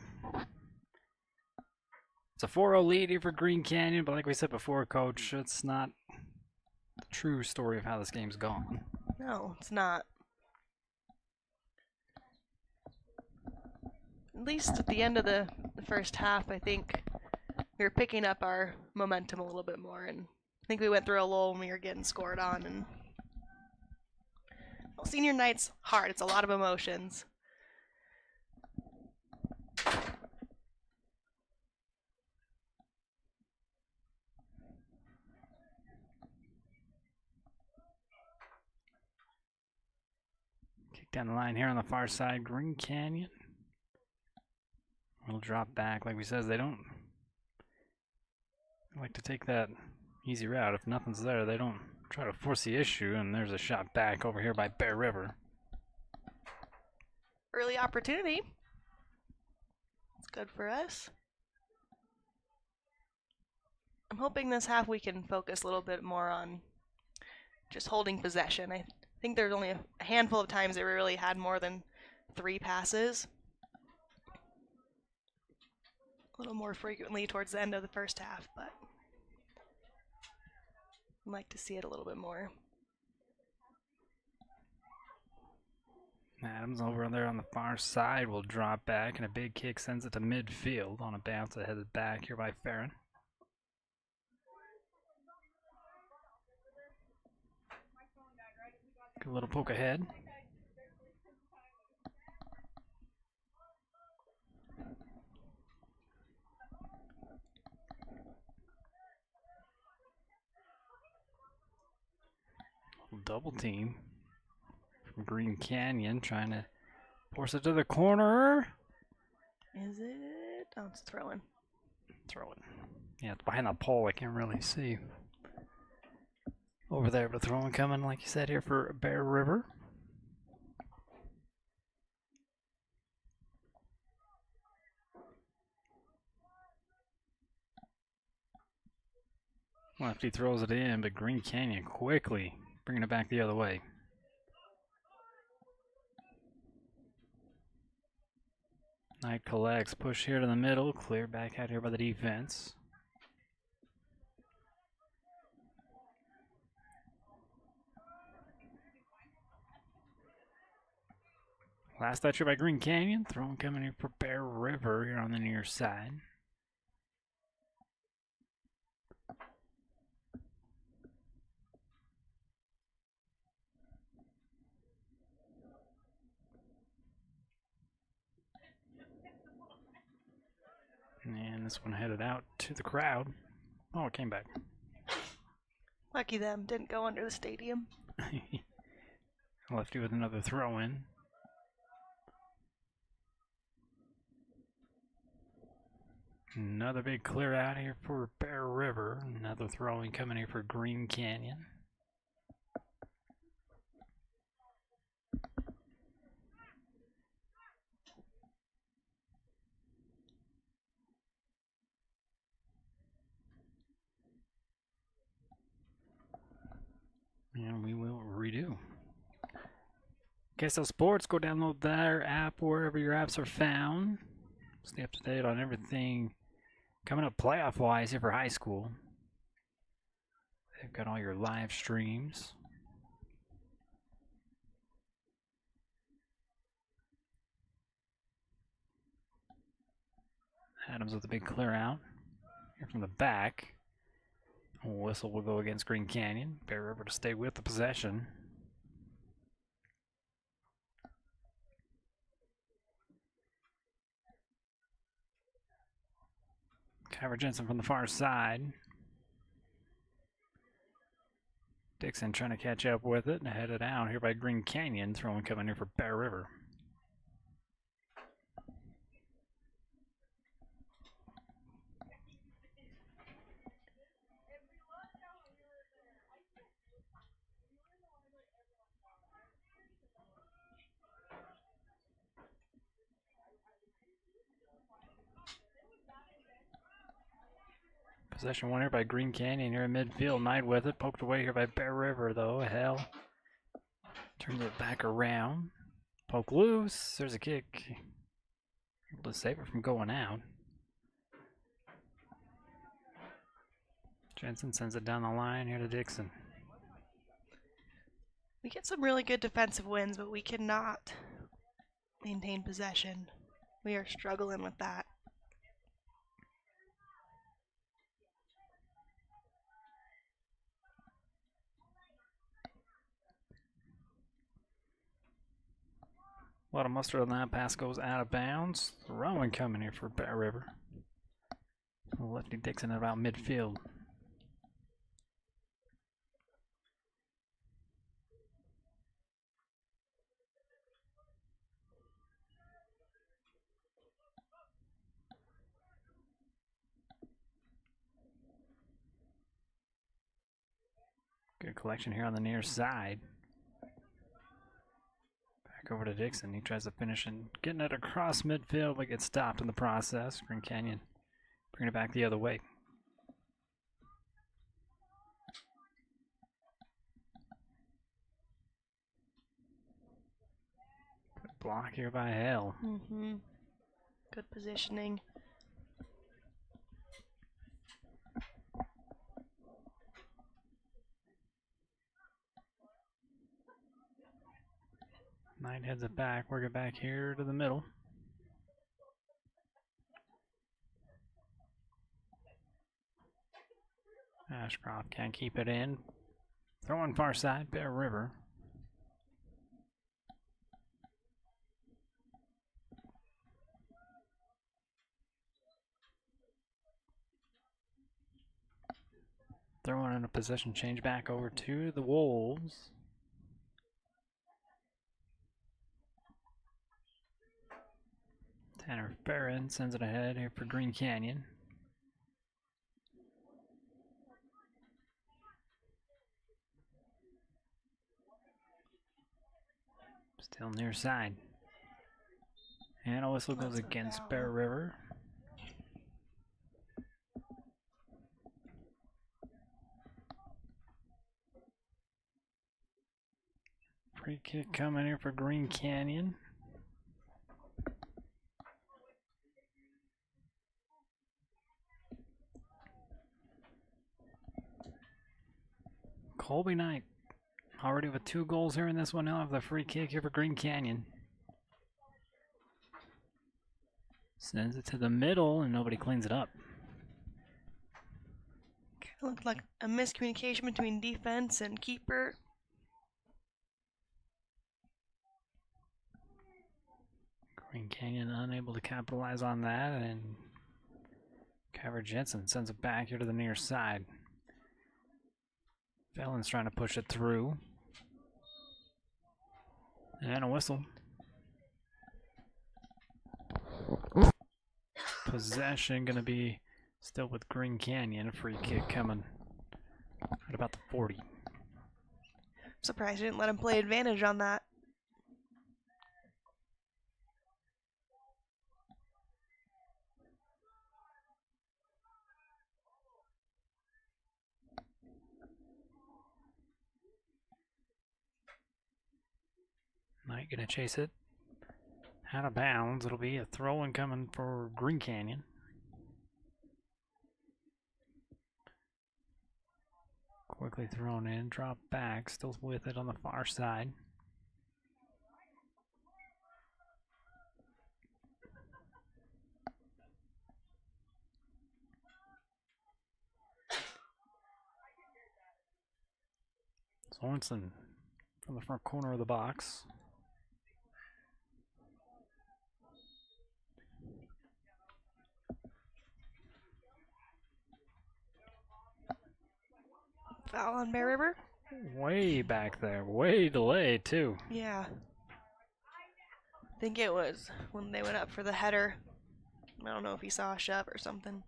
It's a 4-0 lead here for Green Canyon, but like we said before, Coach, it's not the true story of how this game's gone. No, it's not. At least at the end of the first half, I think we were picking up our momentum a little bit more, and I think we went through a lull when we were getting scored on. And well, senior night's hard. It's a lot of emotions. Kick down the line here on the far side, Green Canyon. We'll drop back. Like we said, they don't like to take that easy route. If nothing's there, they don't try to force the issue, and there's a shot back over here by Bear River. Early opportunity. It's good for us. I'm hoping this half we can focus a little bit more on just holding possession. I think there's only a handful of times that we really had more than 3 passes. A little more frequently towards the end of the first half, but I'd like to see it a little bit more. Adams over there on the far side will drop back, and a big kick sends it to midfield on a bounce that headed back here by Farron. Good little poke ahead. Double team from Green Canyon, trying to force it to the corner. Is it? Oh, it's throwing. Throw it. Yeah, it's behind that pole. I can't really see over there, but throwing coming, like you said, here for Bear River. Lefty throws it in, but Green Canyon quickly bringing it back the other way. Knight collects, push here to the middle, clear back out here by the defense. Last touch here by Green Canyon, throwing coming in for Bear River here on the near side. And this one headed out to the crowd. Oh, it came back. Lucky them. Didn't go under the stadium. Lefty with another throw in. Another big clear out here for Bear River. Another throw in coming here for Green Canyon. And we will redo. KSL Sports, go download their app wherever your apps are found. Stay up to date on everything coming up playoff wise here for high school. They've got all your live streams. Adams with a big clear out here from the back. Whistle will go against Green Canyon. Bear River to stay with the possession. Kyra Jensen from the far side. Dixon trying to catch up with it and headed out here by Green Canyon. Throwing coming here for Bear River. Possession won here by Green Canyon here in midfield. Knight with it. Poked away here by Bear River though. Hell. Turns it back around. Poke loose. There's a kick. Able to save it from going out. Jensen sends it down the line here to Dixon. We get some really good defensive wins, but we cannot maintain possession. We are struggling with that. A lot of mustard on that. Pass goes out of bounds. Rowan coming here for Bear River. Lefty Dixon at about midfield. Good collection here on the near side. Back over to Dixon. He tries to finish and getting it across midfield, but gets stopped in the process. Green Canyon bring it back the other way. Good block here by Hale. Good positioning. Knight heads it back, work it back here to the middle. Ashcroft can't keep it in. Throwing far side, Bear River. Throwing in a possession change back over to the Wolves. Tanner Farron sends it ahead here for Green Canyon. Still near side. And a whistle goes against Bear River. Free kick coming here for Green Canyon. Colby Knight already with 2 goals here in this one. He'll have the free kick here for Green Canyon. Sends it to the middle and nobody cleans it up. Kind of looked like a miscommunication between defense and keeper. Green Canyon unable to capitalize on that, and Kyra Jensen sends it back here to the near side. Fallon's trying to push it through. And a whistle. Possession going to be still with Green Canyon. A free kick coming at about the 40. Surprised I didn't let him play advantage on that. Knight gonna chase it out of bounds. It'll be a throw-in coming for Green Canyon. Quickly thrown in, drop back, still with it on the far side. Sorensen from the front corner of the box. Foul on Bear River? Way back there. Way delayed, too. Yeah. I think it was when they went up for the header. I don't know if he saw a shove or something.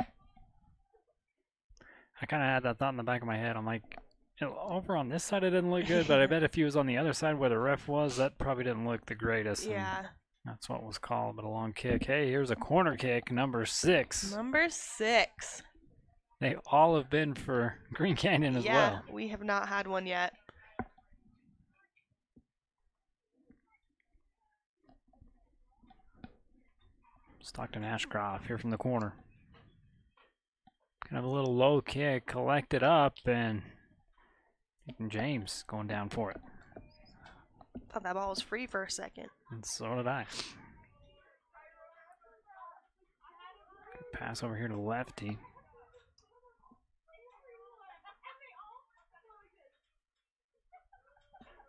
I kind of had that thought in the back of my head. I'm like, over on this side it didn't look good, but I bet if he was on the other side where the ref was, that probably didn't look the greatest. Yeah. That's what was called, but a long kick. Hey, here's a corner kick, number 6. Number 6. They all have been for Green Canyon as yeah, well. we have not had one yet. Stockton Ashcroft here from the corner. Kind of a little low kick, collected up, and James going down for it. Thought that ball was free for a second. And so did I. Good pass over here to lefty.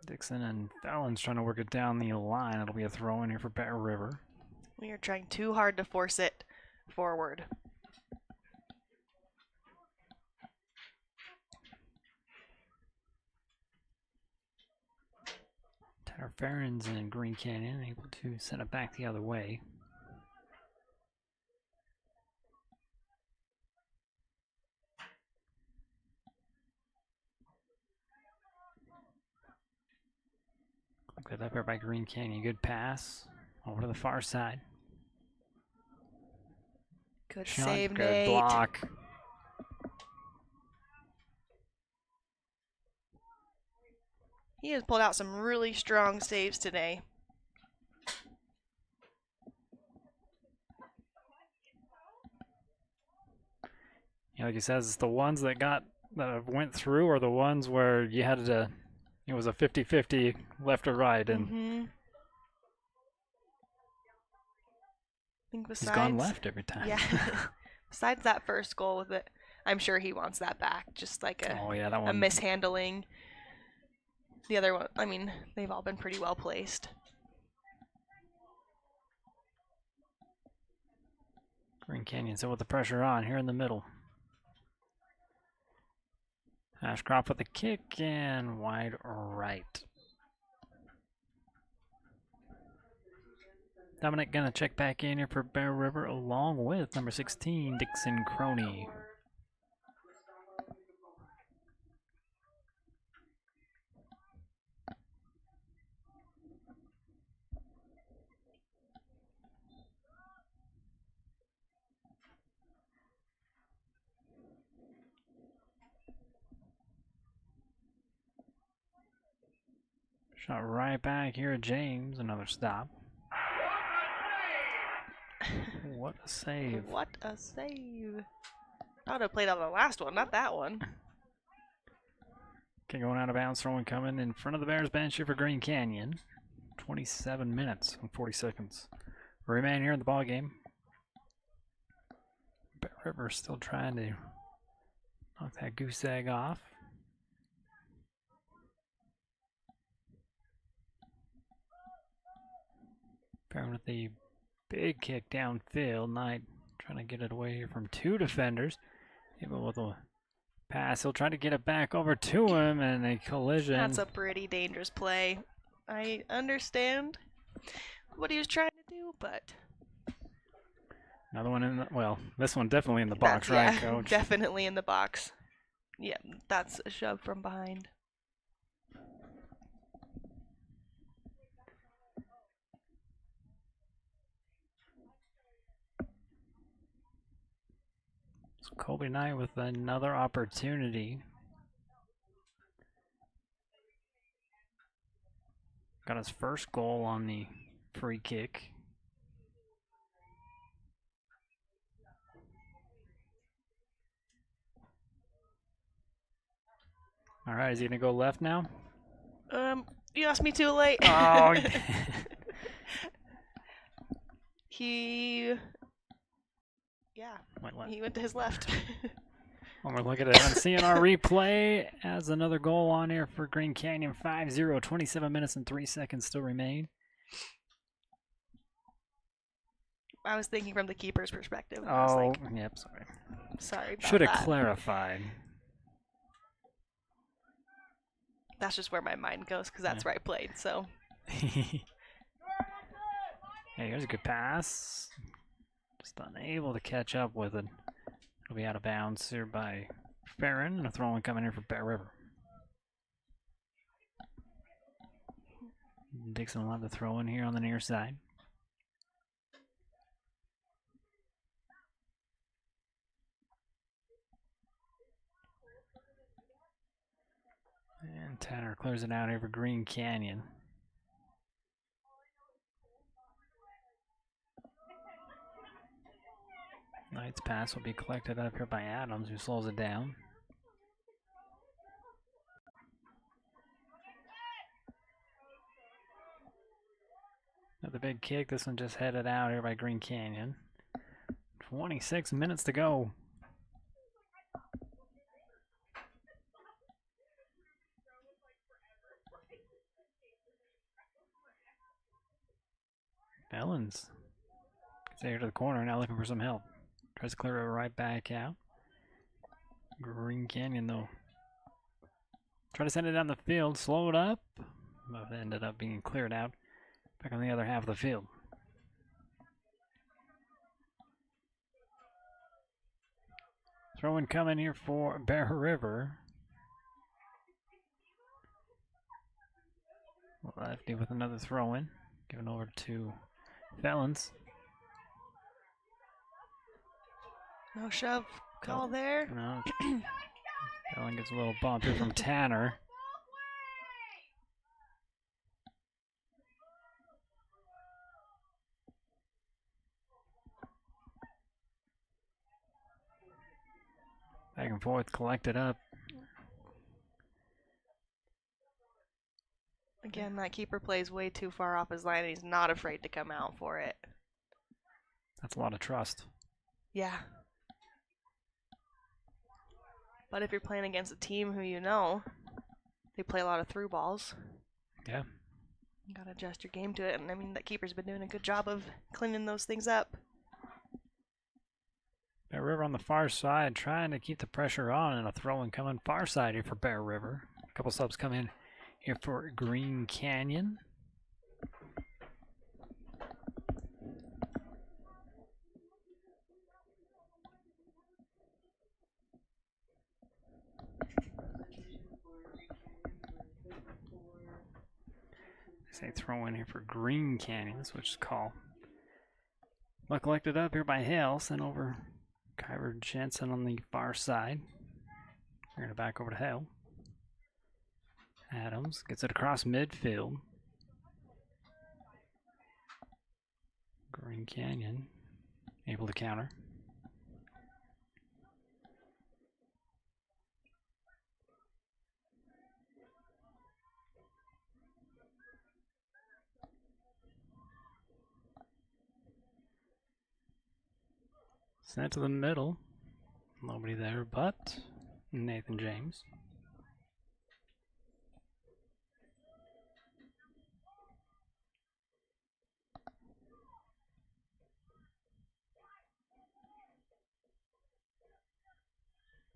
Dixon and Fallon's trying to work it down the line. It'll be a throw in here for Bear River. We are trying too hard to force it forward. Tanner Farron's in Green Canyon, able to send it back the other way. Good up there by Green Canyon. Good pass over to the far side. Good Shot, save, good Nate. block. He has pulled out some really strong saves today. Yeah, like he says, the ones that have went through are the ones where you had to. It was a 50-50 left or right, and I think he's besides, gone left every time. Yeah. Besides that first goal with it, I'm sure he wants that back. Just like a, Oh yeah, that a one. mishandling. The other one, I mean, they've all been pretty well placed. Green Canyon still with the pressure on here in the middle. Ashcroft with the kick and wide right. Dominic gonna check back in here for Bear River along with number 16, Dixon Croney. Shot right back here at James, another stop. What a save. What a save. I would have played on the last one, not that one. Okay, going out of bounds, throwing coming in front of the Bears bench here for Green Canyon. 27 minutes and 40 seconds. Remain here in the ball game. Bear River still trying to knock that goose egg off. Bear with the big kick downfield. Knight trying to get it away here from 2 defenders. Able with a pass. He'll try to get it back over to him, and a collision. That's a pretty dangerous play. I understand what he was trying to do, but Another one in the, well, this one definitely in the box, right, yeah, Coach? definitely in the box. Yeah, that's a shove from behind. So Colby Knight with another opportunity. Got his first goal on the free kick. All right, is he gonna go left now? You asked me too late. Oh, yeah, went left. he went to his left. When we're looking at it and seeing our replay as another goal on here for Green Canyon 5-0, 27 minutes and 3 seconds still remain. I was thinking from the keeper's perspective. I was Oh, like, yep, sorry. sorry about Should have that. clarified. That's just where my mind goes because that's where I played. So Hey, here's a good pass. Just unable to catch up with it. It'll be out of bounds here by Farron, and a throw-in coming in for Bear River. Dixon will have the throw-in here on the near side. And Tanner clears it out here for Green Canyon. Knight's pass will be collected up here by Adams, who slows it down. Another big kick. This one just headed out here by Green Canyon. 26 minutes to go. Ellens gets there to the corner, now looking for some help. Tries to clear it right back out. Green Canyon, though. Try to send it down the field, slow it up. But it ended up being cleared out. Back on the other half of the field. Throw-in coming here for Bear River. Lefty with another throw-in. Given over to Felons. no shove call there. No. Felon gets a little bump here from Tanner. Back and forth, collected up. Again, that keeper plays way too far off his line, and he's not afraid to come out for it. That's a lot of trust. Yeah. But if you're playing against a team who you know, they play a lot of through balls. Yeah. You gotta adjust your game to it, and I mean, that keeper's been doing a good job of cleaning those things up. Bear River on the far side, trying to keep the pressure on, and a throw-in coming far side here for Bear River. A couple subs come in here for Green Canyon. They say throw-in here for Green Canyon, that's what it's called. Well, collected up here by Hale, sent over Kyver Jensen on the far side. We're going to back over to Hale. Adams gets it across midfield. Green Canyon able to counter. Sent to the middle. Nobody there but Nathan James.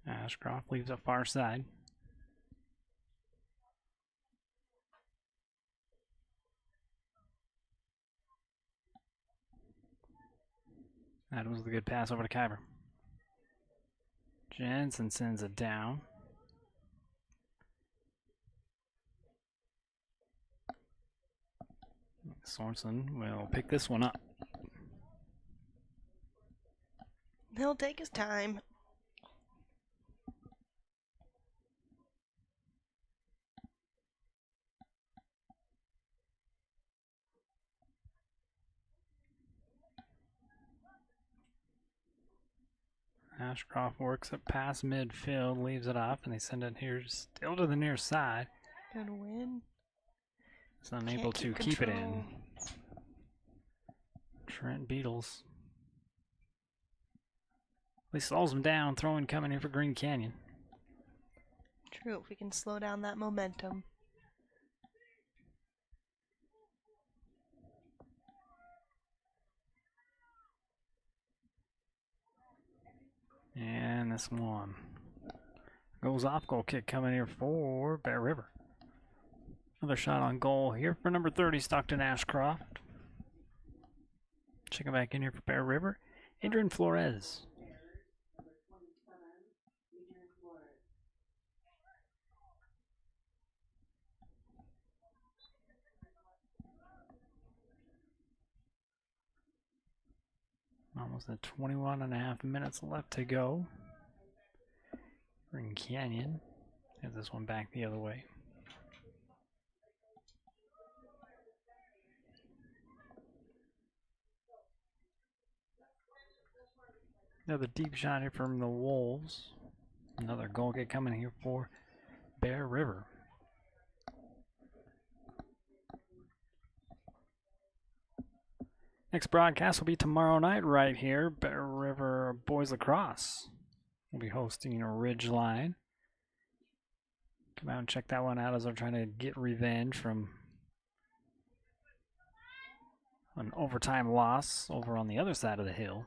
Ashcroft leaves up far side. Adams with a good pass over to Kyver. Jensen sends it down. Sorensen will pick this one up. He'll take his time. Ashcroft works it past midfield, leaves it off, and they send it here still to the near side. Gonna win. It's unable to Can't keep it control. in. Trent Beatles. He slows him down, throwing coming in for Green Canyon. True, if we can slow down that momentum. And this one goes off. Goal kick coming here for Bear River. Another shot on goal here for number 30, Stockton Ashcroft. Checking back in here for Bear River, Adrian Flores. Almost at 21 and a half minutes left to go. Green Canyon has this one back the other way. Another deep shot here from the Wolves. Another goal kick coming here for Bear River. Next broadcast will be tomorrow night right here. Bear River Boys Lacrosse will be hosting Ridgeline. Come out and check that one out as they're trying to get revenge from an overtime loss over on the other side of the hill.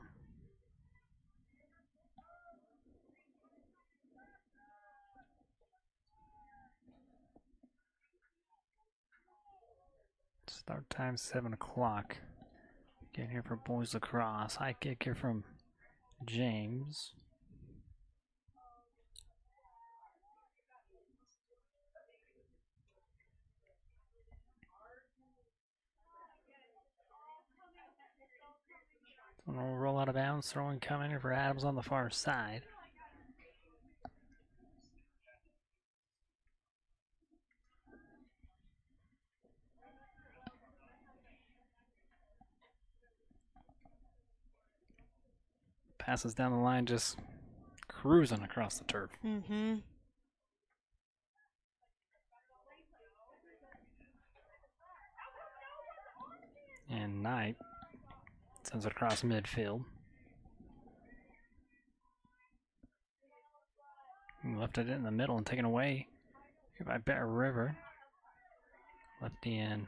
Start time 7 o'clock. Getting here for Boys Lacrosse. High kick here from James. We'll roll out of bounds. Throwing coming here for Adams on the far side. Passes down the line, just cruising across the turf. Mm-hmm. And Knight sends it across midfield. He left it in the middle and taken away here by Bear River. Lefty in.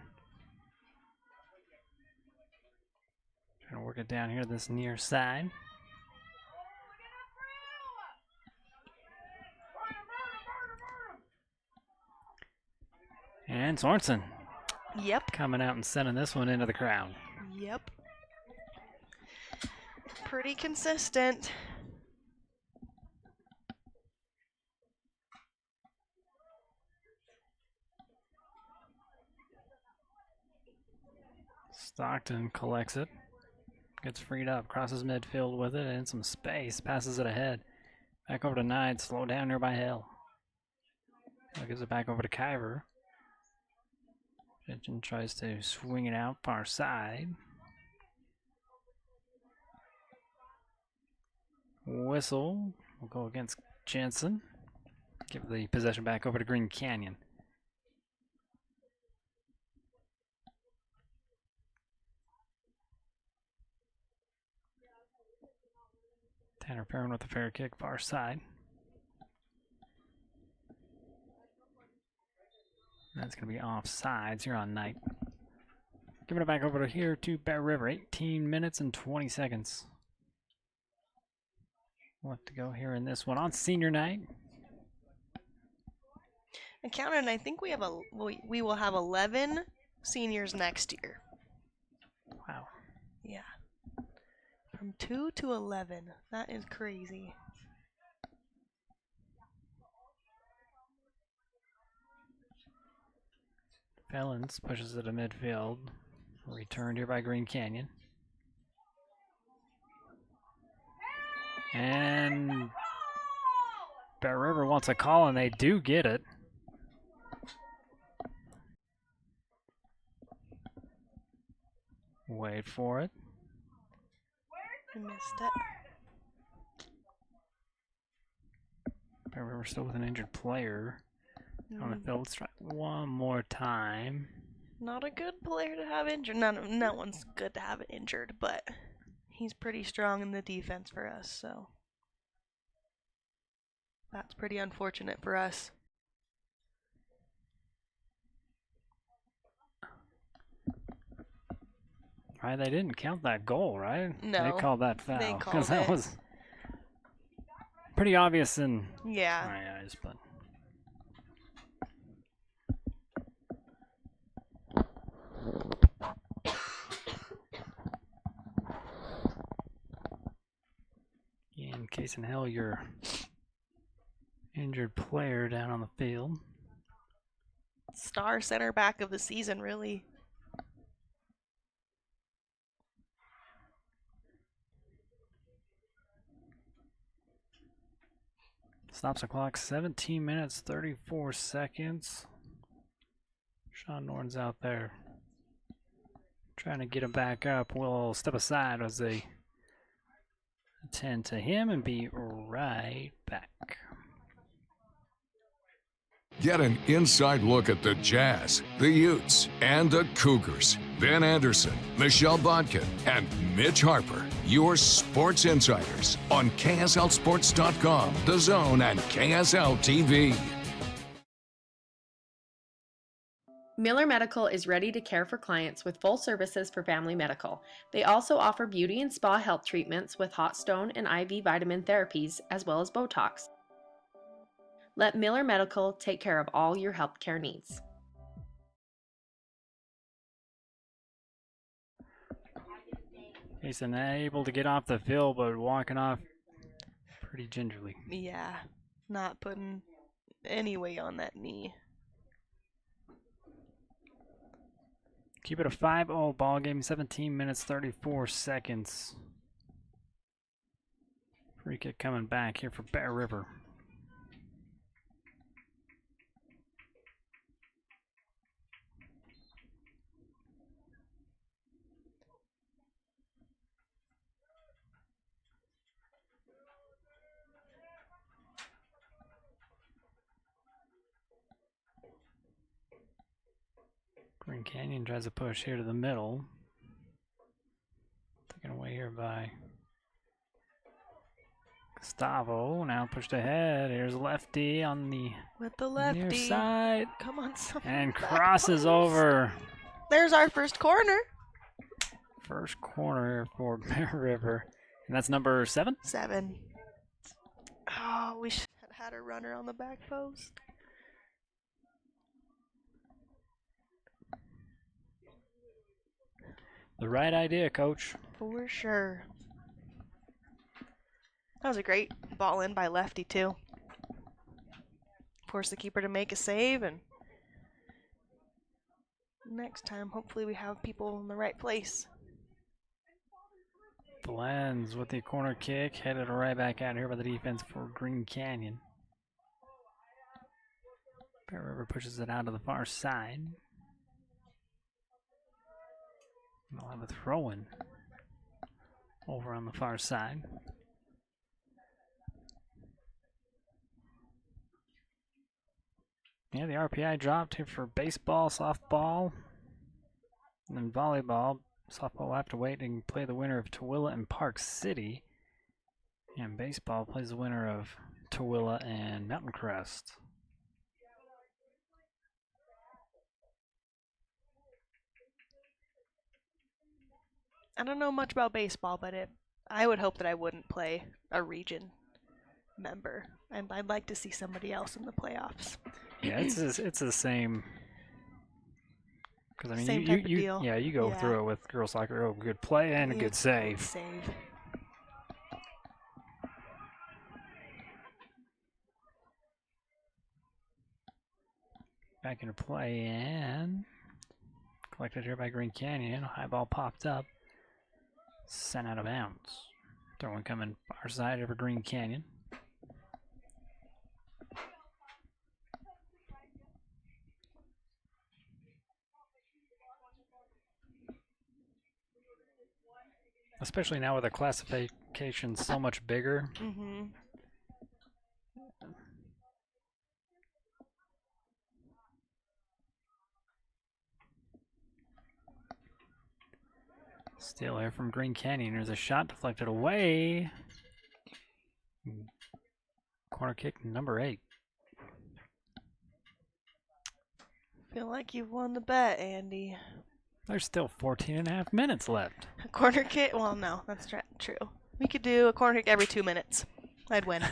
Trying to work it down here this near side. And Sorensen Yep. coming out and sending this one into the crowd. Yep. Pretty consistent. Stockton collects it. Gets freed up, crosses midfield with it, and some space, passes it ahead. Back over to Knight, slow down nearby Hill. Hill gives it back over to Kyver. Jensen tries to swing it out far side. Whistle will go against Jensen. Give the possession back over to Green Canyon. Tanner Perrin with the fair kick far side. That's going to be offsides here on Knight. Giving it back over to here to Bear River. 18 minutes and 20 seconds. Left to go here in this one on senior night. I counted, and I think we will have 11 seniors next year. Wow. Yeah. From 2 to 11. That is crazy. Fellens pushes it to midfield. Returned here by Green Canyon. And Bear River wants a call, and they do get it. Wait for it. I missed it. Bear River still with an injured player on the field. Let's try one more time. Not a good player to have injured. No one's good to have injured, but he's pretty strong in the defense for us, so that's pretty unfortunate for us. Right, they didn't count that goal, right? No, they called that foul. they Because called that it. was pretty obvious in Yeah. my eyes, but Jason Hill, your injured player down on the field. Star center back of the season, really. Stops the clock, 17 minutes, 34 seconds. Sean Norton's out there trying to get him back up. We'll step aside as they attend to him and be right back. Get an inside look at the Jazz, the Utes, and the Cougars. Ben Anderson, Michelle Bodkin, and Mitch Harper, your sports insiders on KSLSports.com, The Zone, and KSL TV. Miller Medical is ready to care for clients with full services for family medical. They also offer beauty and spa health treatments with hot stone and IV vitamin therapies, as well as Botox. Let Miller Medical take care of all your healthcare needs. Jason able to get off the field, but walking off pretty gingerly. Yeah, not putting any weight on that knee. Keep it a 5-0 ball game, 17 minutes, 34 seconds. Free kick coming back here for Bear River. Green Canyon tries to push here to the middle. Taken away here by Gustavo. Now pushed ahead. Here's Lefty on the With the near lefty. side. Come on, someone. And back crosses post. over. There's our first corner. First corner for Bear River. And that's number 7? 7. Oh, we should have had a runner on the back post. The right idea, coach. For sure. That was a great ball in by Lefty, too. Force the keeper to make a save, and next time, hopefully we have people in the right place. Blends with the corner kick. Headed right back out here by the defense for Green Canyon. Bear River pushes it out to the far side. They'll have a throw-in over on the far side. Yeah, the RPI dropped here for baseball, softball, and then volleyball. Softball will have to wait and play the winner of Tooele and Park City. And baseball plays the winner of Tooele and Mountain Crest. I don't know much about baseball, but I would hope that I wouldn't play a region member. I'd like to see somebody else in the playoffs. Yeah, it's the same. Because I mean, Same type of deal. Yeah, you go through it with girls soccer. Oh, good play and a good save. Save. Back into play and collected here by Green Canyon. High ball popped up. Sent out of bounds. Throw one coming far side over Green Canyon. Especially now with the classification so much bigger. Mm-hmm. Steal here from Green Canyon. There's a shot deflected away. Corner kick number 8. Feel like you've won the bet, Andy. There's still 14.5 minutes left. A corner kick? Well, no, that's true. We could do a corner kick every 2 minutes. I'd win.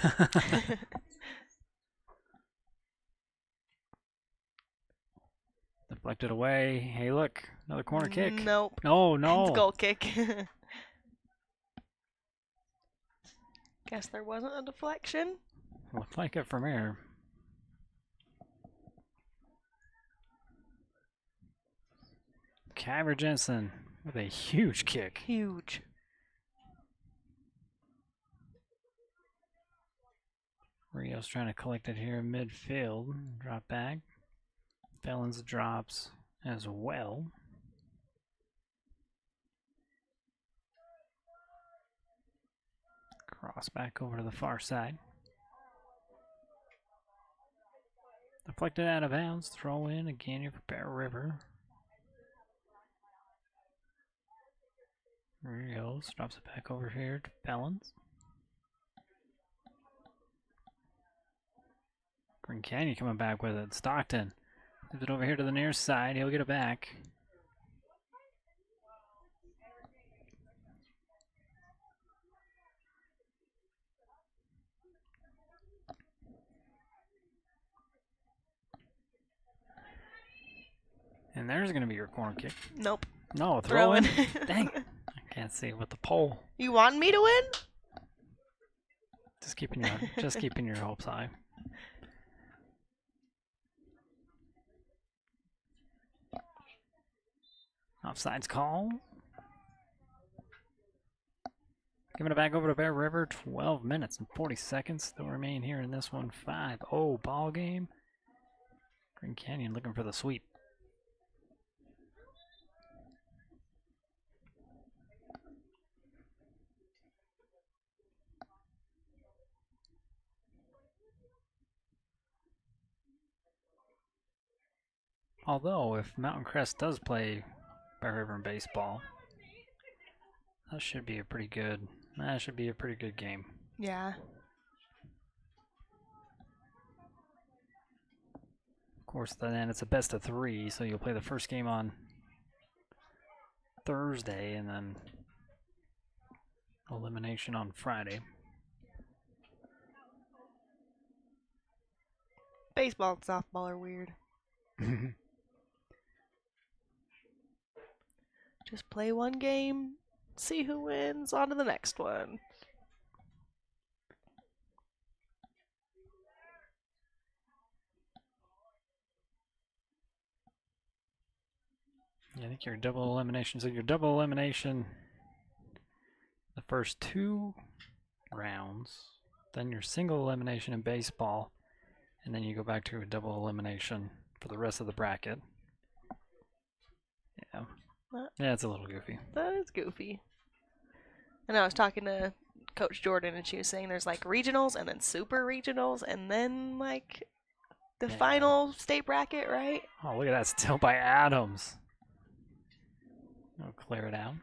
Deflected away. Hey, look. Another corner kick. Nope. No. It's goal kick. Guess there wasn't a deflection. Looked like it from here. Kyber Jensen with a huge kick. Huge. Rios trying to collect it here in midfield. Drop back. Felons drops as well. Cross back over to the far side. Deflected out of bounds. Throw in again here for Bear River. Rios drops it back over here to Felons. Green Canyon coming back with it. Stockton moves it over here to the near side. He'll get it back. And there's going to be your corner kick. Nope. No, throw in. Throwing. Dang. I can't see with the pole. You want me to win? Just keeping your hopes high. Offsides call. Giving it back over to Bear River. 12 minutes and 40 seconds still remain here in this one. 5-0 ball game. Green Canyon looking for the sweep. Although, if Mountain Crest does play Bear River in baseball, that should be a pretty good game. Yeah. Of course, then it's a best of 3, so you'll play the first game on Thursday and then elimination on Friday. Baseball and softball are weird. Just play one game, see who wins, on to the next one. Yeah, I think your double elimination. So your double elimination, the first 2 rounds, then your single elimination in baseball, and then you go back to a double elimination for the rest of the bracket. Yeah. Yeah, it's a little goofy. That is goofy. And I was talking to Coach Jordan, and she was saying there's like regionals and then super regionals and then like the final state bracket, right? Oh, look at that steal by Adams. I'll clear it out.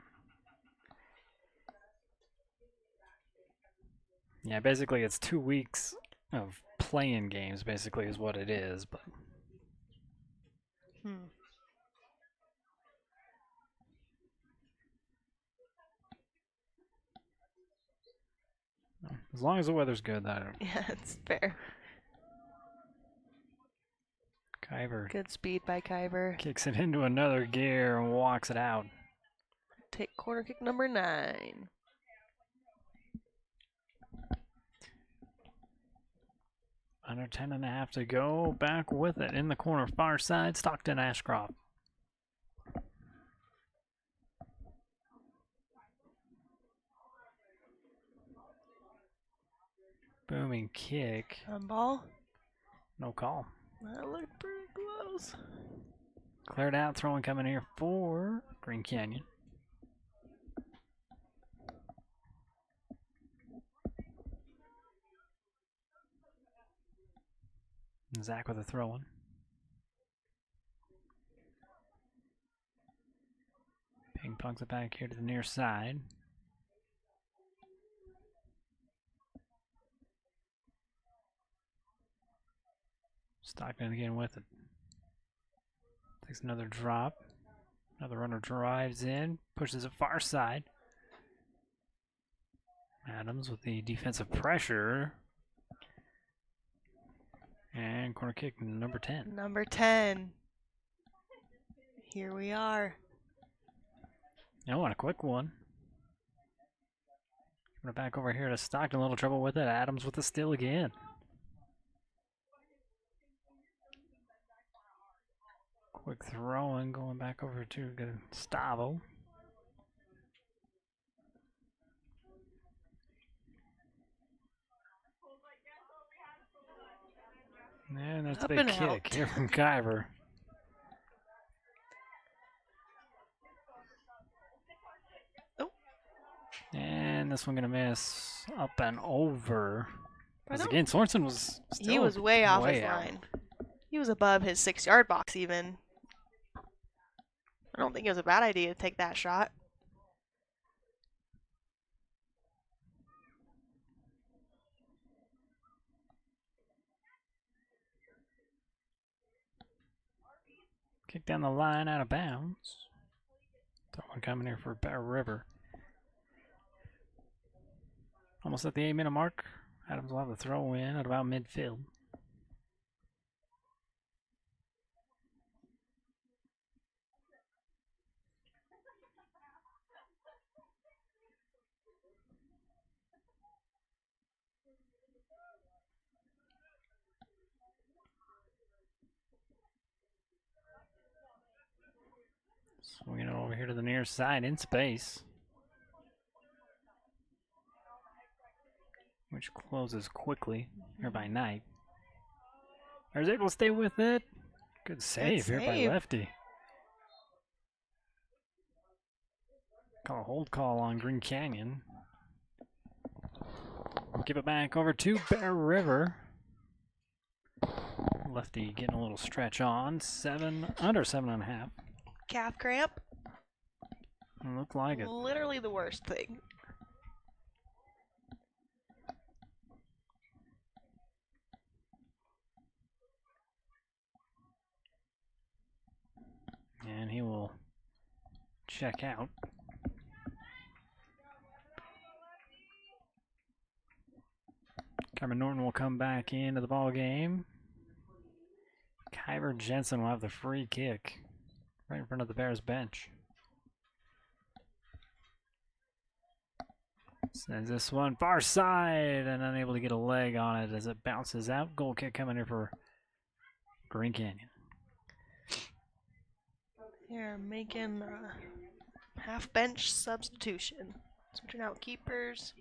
Yeah, basically it's 2 weeks of playing games, basically, is what it is, but... As long as the weather's good, that Yeah, it's fair. Kyber Good speed by Kyber. kicks it into another gear and walks it out. Take corner kick number 9. Under 10.5 to go. Back with it in the corner, far side. Stockton Ashcroft. Booming kick. On ball. No call. That looked pretty close. Cleared out. Throwing coming here for Green Canyon. Zach with a throw-in. Ping pongs it back here to the near side. Stockton again with it. Takes another drop. Another runner drives in, pushes it far side. Adams with the defensive pressure. And corner kick number 10. Number 10. Here we are. I want a quick one. Giving it back over here to Stockton. A little trouble with it. Adams with the steal again. Quick throw and going back over to Gustavo. And that's a Up big and kick out. here from Kyver. Oh. And this one gonna miss up and over. I Because don't- again, Sorensen was still He was way off way his out. line. He was above his 6-yard box even. I don't think it was a bad idea to take that shot. Kick down the line, out of bounds. That one coming here for Bear River. Almost at the 8-minute mark. Adams will have the throw in at about midfield. Swinging it over here to the near side in space. Which closes quickly here by Knight. Bears able to stay with it. Good save here by save. Lefty. Call a hold call on Green Canyon. Give it back over to Bear River. Lefty getting a little stretch on. Under 7.5. Calf cramp. Looked like it. Literally the worst thing. And he will check out. Cameron Norton will come back into the ball game. Kyver Jensen will have the free kick right in front of the Bears bench. Sends this one far side and unable to get a leg on it as it bounces out. Goal kick coming here for Green Canyon. Here, making half bench substitution. Switching out keepers.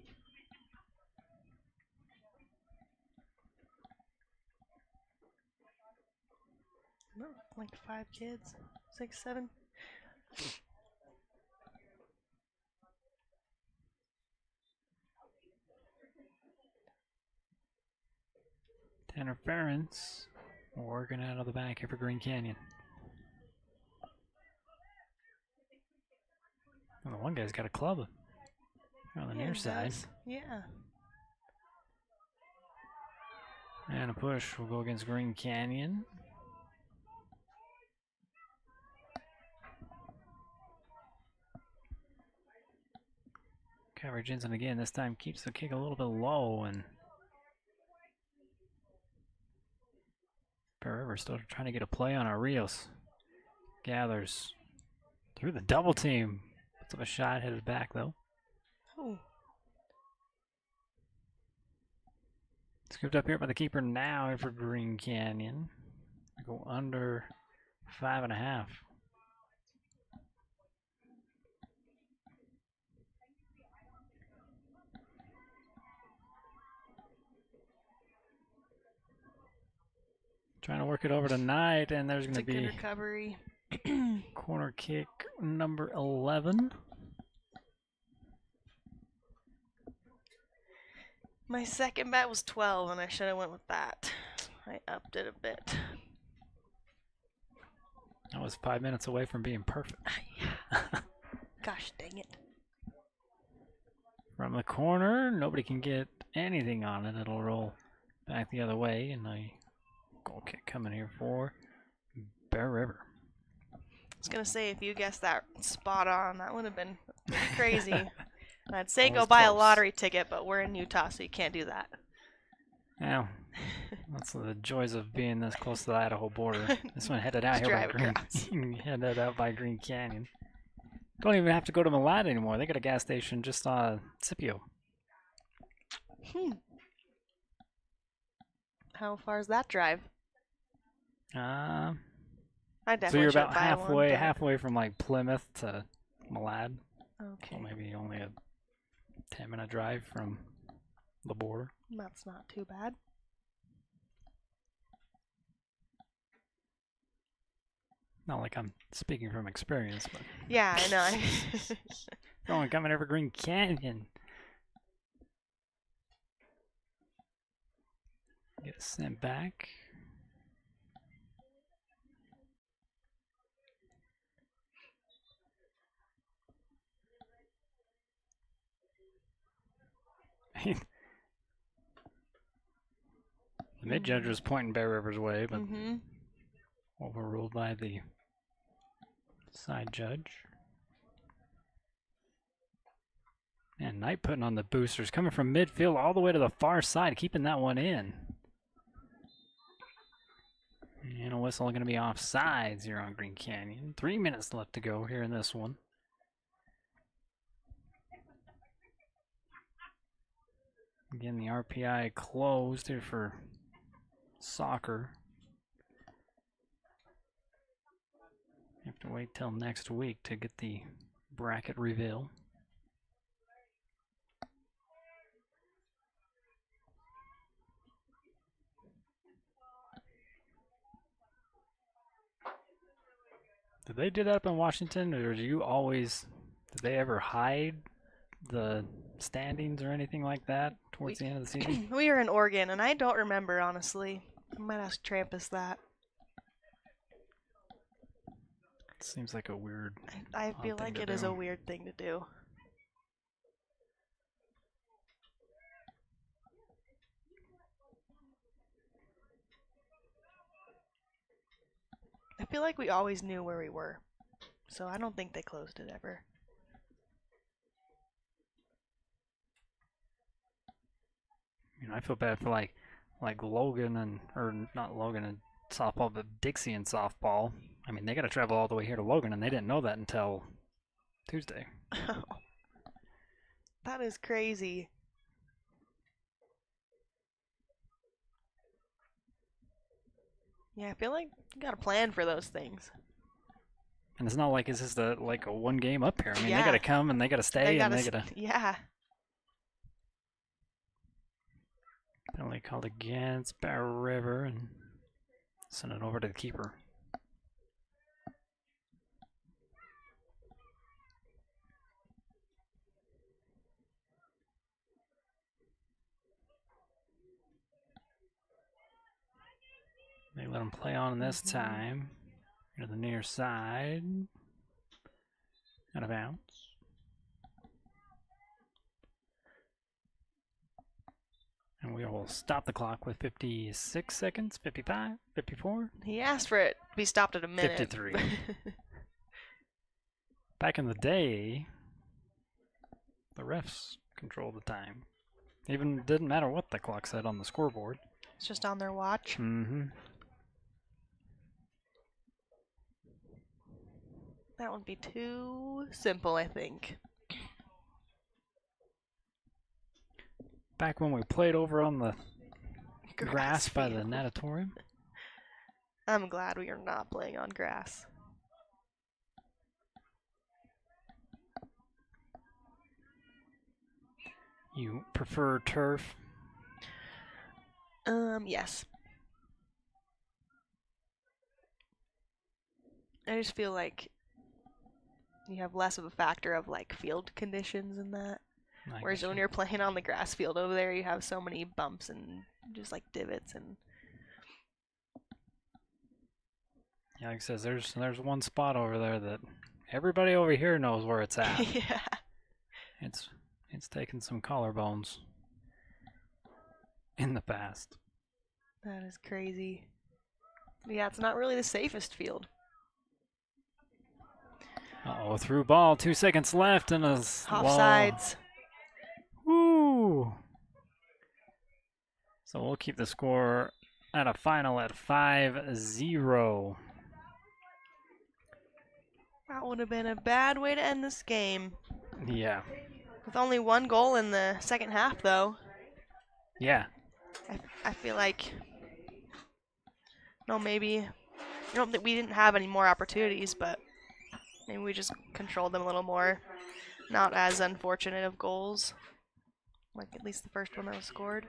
No, like 5 kids. 6, 7. Interference. Working out of the back here for Green Canyon. Well, the one guy's got a club on the Yeah, near it side. does. Yeah. And a push will go against Green Canyon. Kyver Jensen again, this time keeps the kick a little bit low, and Bear River still trying to get a play on Rios. Gathers through the double team. Puts up a shot, headed back though. Oh. Scooped up here by the keeper now for Green Canyon. Go under 5.5. Trying to work it over tonight, and there's going It's to a good be recovery. corner kick number 11. My second bet was 12, and I should have went with that. I upped it a bit. That was 5 minutes away from being perfect. Gosh dang it. From the corner, nobody can get anything on it. It'll roll back the other way, and a goal kick coming here for Bear River. I was going to say, if you guessed that spot on, that would have been crazy. And I'd say That go was buy a close. lottery ticket, but we're in Utah, so you can't do that. Now, that's the joys of being this close to the Idaho border. This one headed out Just here by drive across. headed out by Green Canyon. Don't even have to go to Malad anymore. They got a gas station just on Scipio. How far is that drive? Uh, I so definitely you're should about buy halfway, one, but- halfway from like Plymouth to Malad. Okay. So maybe only a 10-minute drive from the border. That's not too bad. Not like I'm speaking from experience, but Yeah, I know. going coming Evergreen Canyon. Get sent back. The mid-judge was pointing Bear River's way, but overruled by the side judge. And Knight putting on the boosters, coming from midfield all the way to the far side, keeping that one in. And a whistle going to be offsides here on Green Canyon. 3 minutes left to go here in this one. Again, the RPI closed here for soccer. You have to wait till next week to get the bracket reveal. Did they do that up in Washington, or did they ever hide the standings or anything like that towards the end of the season? We were in Oregon, and I don't remember, honestly. I might ask Trampus that. Seems like a weird. I feel odd thing like to it is do. a weird thing to do. I feel like we always knew where we were, so I don't think they closed it ever. You know, I feel bad for like Logan or not Logan and softball, but Dixie and softball. I mean, they got to travel all the way here to Logan, and they didn't know that until Tuesday. That is crazy. Yeah, I feel like you got to plan for those things. And it's not like it's just a one game up here. I mean, Yeah. they got to come and they got to stay and they got to. Yeah. Penalty called against Bear River and send it over to the keeper. They let him play on this time. To the near side. Out of bounds. And we will stop the clock with 56 seconds, 55, 54. He asked for it to be stopped at a minute. 53. Back in the day, the refs controlled the time. Even didn't matter what the clock said on the scoreboard. It's just on their watch. Mm-hmm. That would be too simple, I think. Back when we played over on the grass by the field. natatorium. I'm glad we are not playing on grass. You prefer turf? Yes. I just feel like you have less of a factor of like field conditions in that. Whereas when you're playing on the grass field over there, you have so many bumps and just like divots and. Yeah, like I says, there's one spot over there that everybody over here knows where it's at. Yeah. It's taken some collarbones in the past. That is crazy. Yeah, it's not really the safest field. Uh-oh, through ball, 2 seconds left and a Offsides. Woo! So we'll keep the score at a final at 5-0. That would have been a bad way to end this game. Yeah. With only one goal in the second half, though. Yeah. I feel like, no, maybe, I don't think we didn't have any more opportunities, but maybe we just controlled them a little more. Not as unfortunate of goals, like at least the first one that was scored.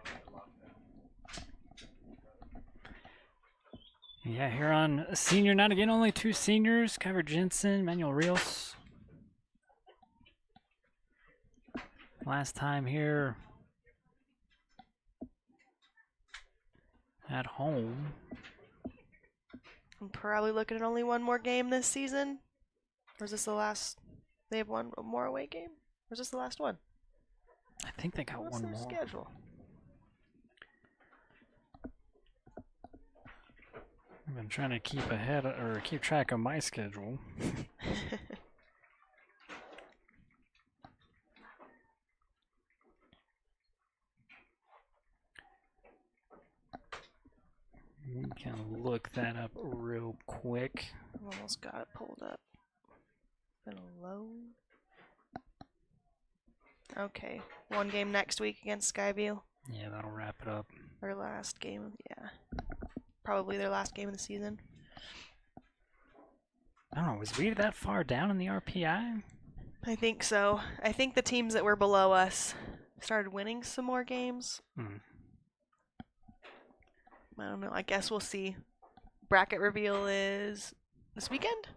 Yeah, here on senior night again, only 2 seniors, Kyver Jensen, Manuel Rios. Last time here at home. I'm probably looking at only one more game this season. Or is this the last? They have one more away game? Or is this the last one? I think they got What's one their more. schedule? I've been trying to keep keep track of my schedule. We can look that up real quick. Almost got it pulled up. Gonna load. Okay, one game next week against Skyview. Yeah, that'll wrap it up. Their last game, yeah. Probably their last game of the season. I don't know, was we that far down in the RPI? I think so. I think the teams that were below us started winning some more games. I don't know. I guess we'll see. Bracket reveal is this weekend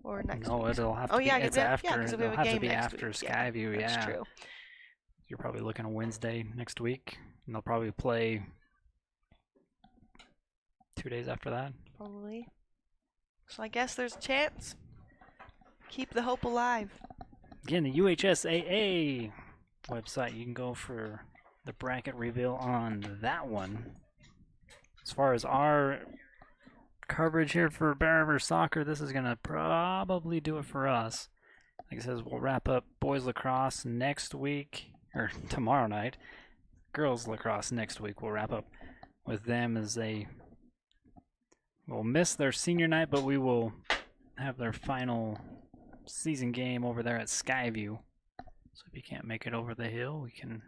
or next No, week? it'll have to be. It's after. 'cause we It'll have a have to game be next after week. Skyview. Yeah, That's true. You're probably looking at Wednesday next week, and they'll probably play 2 days after that. Probably. So I guess there's a chance. Keep the hope alive. Again, the UHSAA website. You can go for the bracket reveal on that one. As far as our coverage here for Bear River Soccer, this is going to probably do it for us. Like it says, we'll wrap up boys lacrosse next week, or tomorrow night. Girls lacrosse next week. We'll wrap up with them as they will miss their senior night, but we will have their final season game over there at Skyview. So if you can't make it over the hill, we can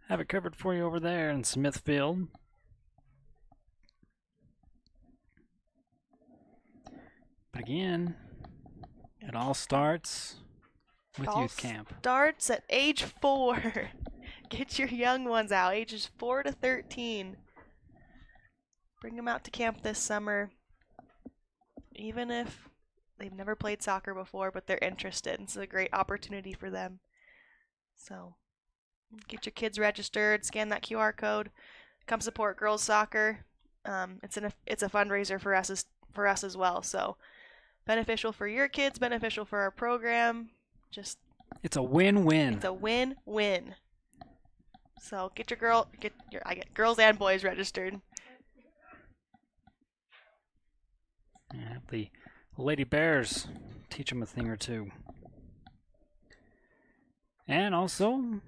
have it covered for you over there in Smithfield. But again, it all starts with All youth camp. Starts at age 4. Get your young ones out, ages 4 to 13. Bring them out to camp this summer. Even if they've never played soccer before, but they're interested. It's a great opportunity for them. So get your kids registered, scan that QR code, come support girls soccer. It's a fundraiser for us as well. So beneficial for your kids, beneficial for our program. It's a win-win. It's a win-win. So get girls and boys registered. Yeah, the Lady Bears teach them a thing or two. And also,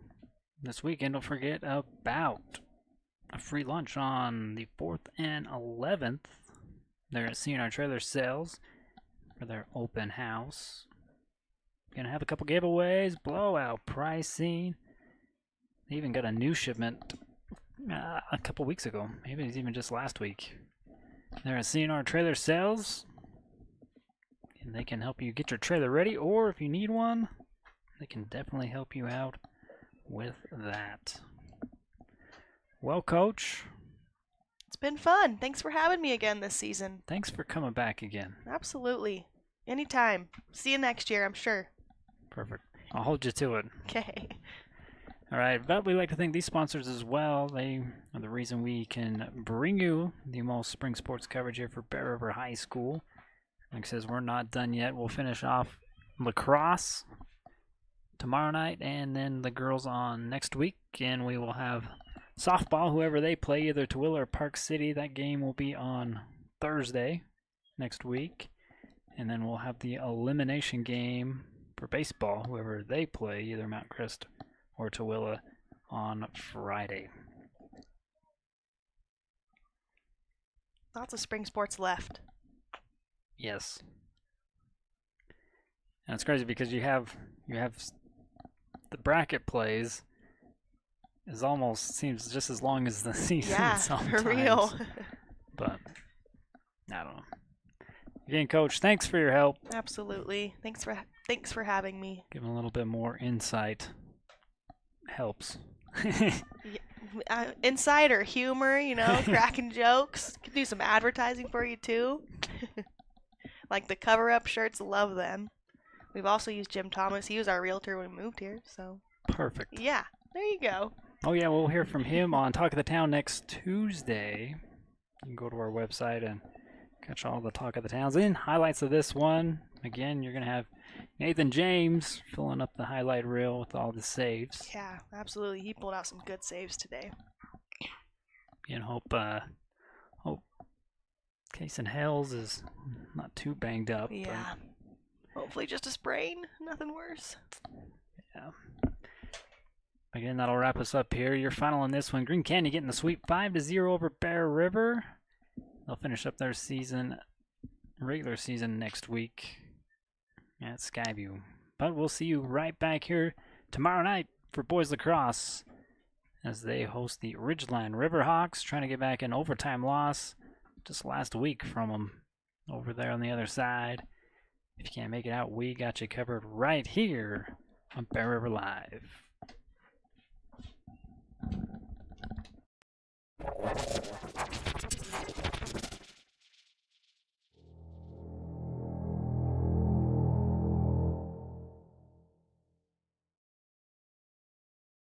this weekend, don't forget about a free lunch on the 4th and 11th. They're at CNR Trailer Sales for their open house. Gonna have a couple giveaways, blowout pricing. They even got a new shipment a couple weeks ago. Maybe it's even just last week. They're at CNR Trailer Sales, and they can help you get your trailer ready, or if you need one, they can definitely help you out with that. Well, Coach, It's been fun. Thanks for having me again this season. thanks for coming back again. Absolutely. Anytime. See you next year, I'm sure. Perfect. I'll hold you to it. Okay. All right, but we'd like to thank these sponsors as well. They are the reason we can bring you the most spring sports coverage here for Bear River High School. Like I says, we're not done yet. We'll finish off lacrosse tomorrow night, and then the girls on next week, and we will have softball, whoever they play, either Tooele or Park City. That game will be on Thursday next week, and then we'll have the elimination game for baseball, whoever they play, either Mount Crest or Tooele, on Friday. Lots of spring sports left. Yes. And it's crazy because you have the bracket plays, is almost seems just as long as the season. Yeah, sometimes. for real. But I don't know. Again, Coach, thanks for your help. Absolutely. Thanks for having me. Giving a little bit more insight helps. Insider humor, cracking jokes. Could do some advertising for you too. Like the cover-up shirts, love them. We've also used Jim Thomas. He was our realtor when we moved here, so. Perfect. Yeah, there you go. Oh yeah, we'll hear from him on Talk of the Town next Tuesday. You can go to our website and catch all the Talk of the Towns and highlights of this one. Again, you're going to have Nathan James filling up the highlight reel with all the saves. Yeah, absolutely. He pulled out some good saves today. And hope Kason Hells is not too banged up. Yeah. Hopefully just a sprain. Nothing worse. Yeah. Again, that'll wrap us up here. Your final in this one. Green Canyon getting the sweep 5-0 over Bear River. They'll finish up their regular season next week at Skyview. But we'll see you right back here tomorrow night for boys lacrosse as they host the Ridgeline Riverhawks, trying to get back an overtime loss just last week from them over there on the other side. If you can't make it out, we got you covered right here on Bear River Live.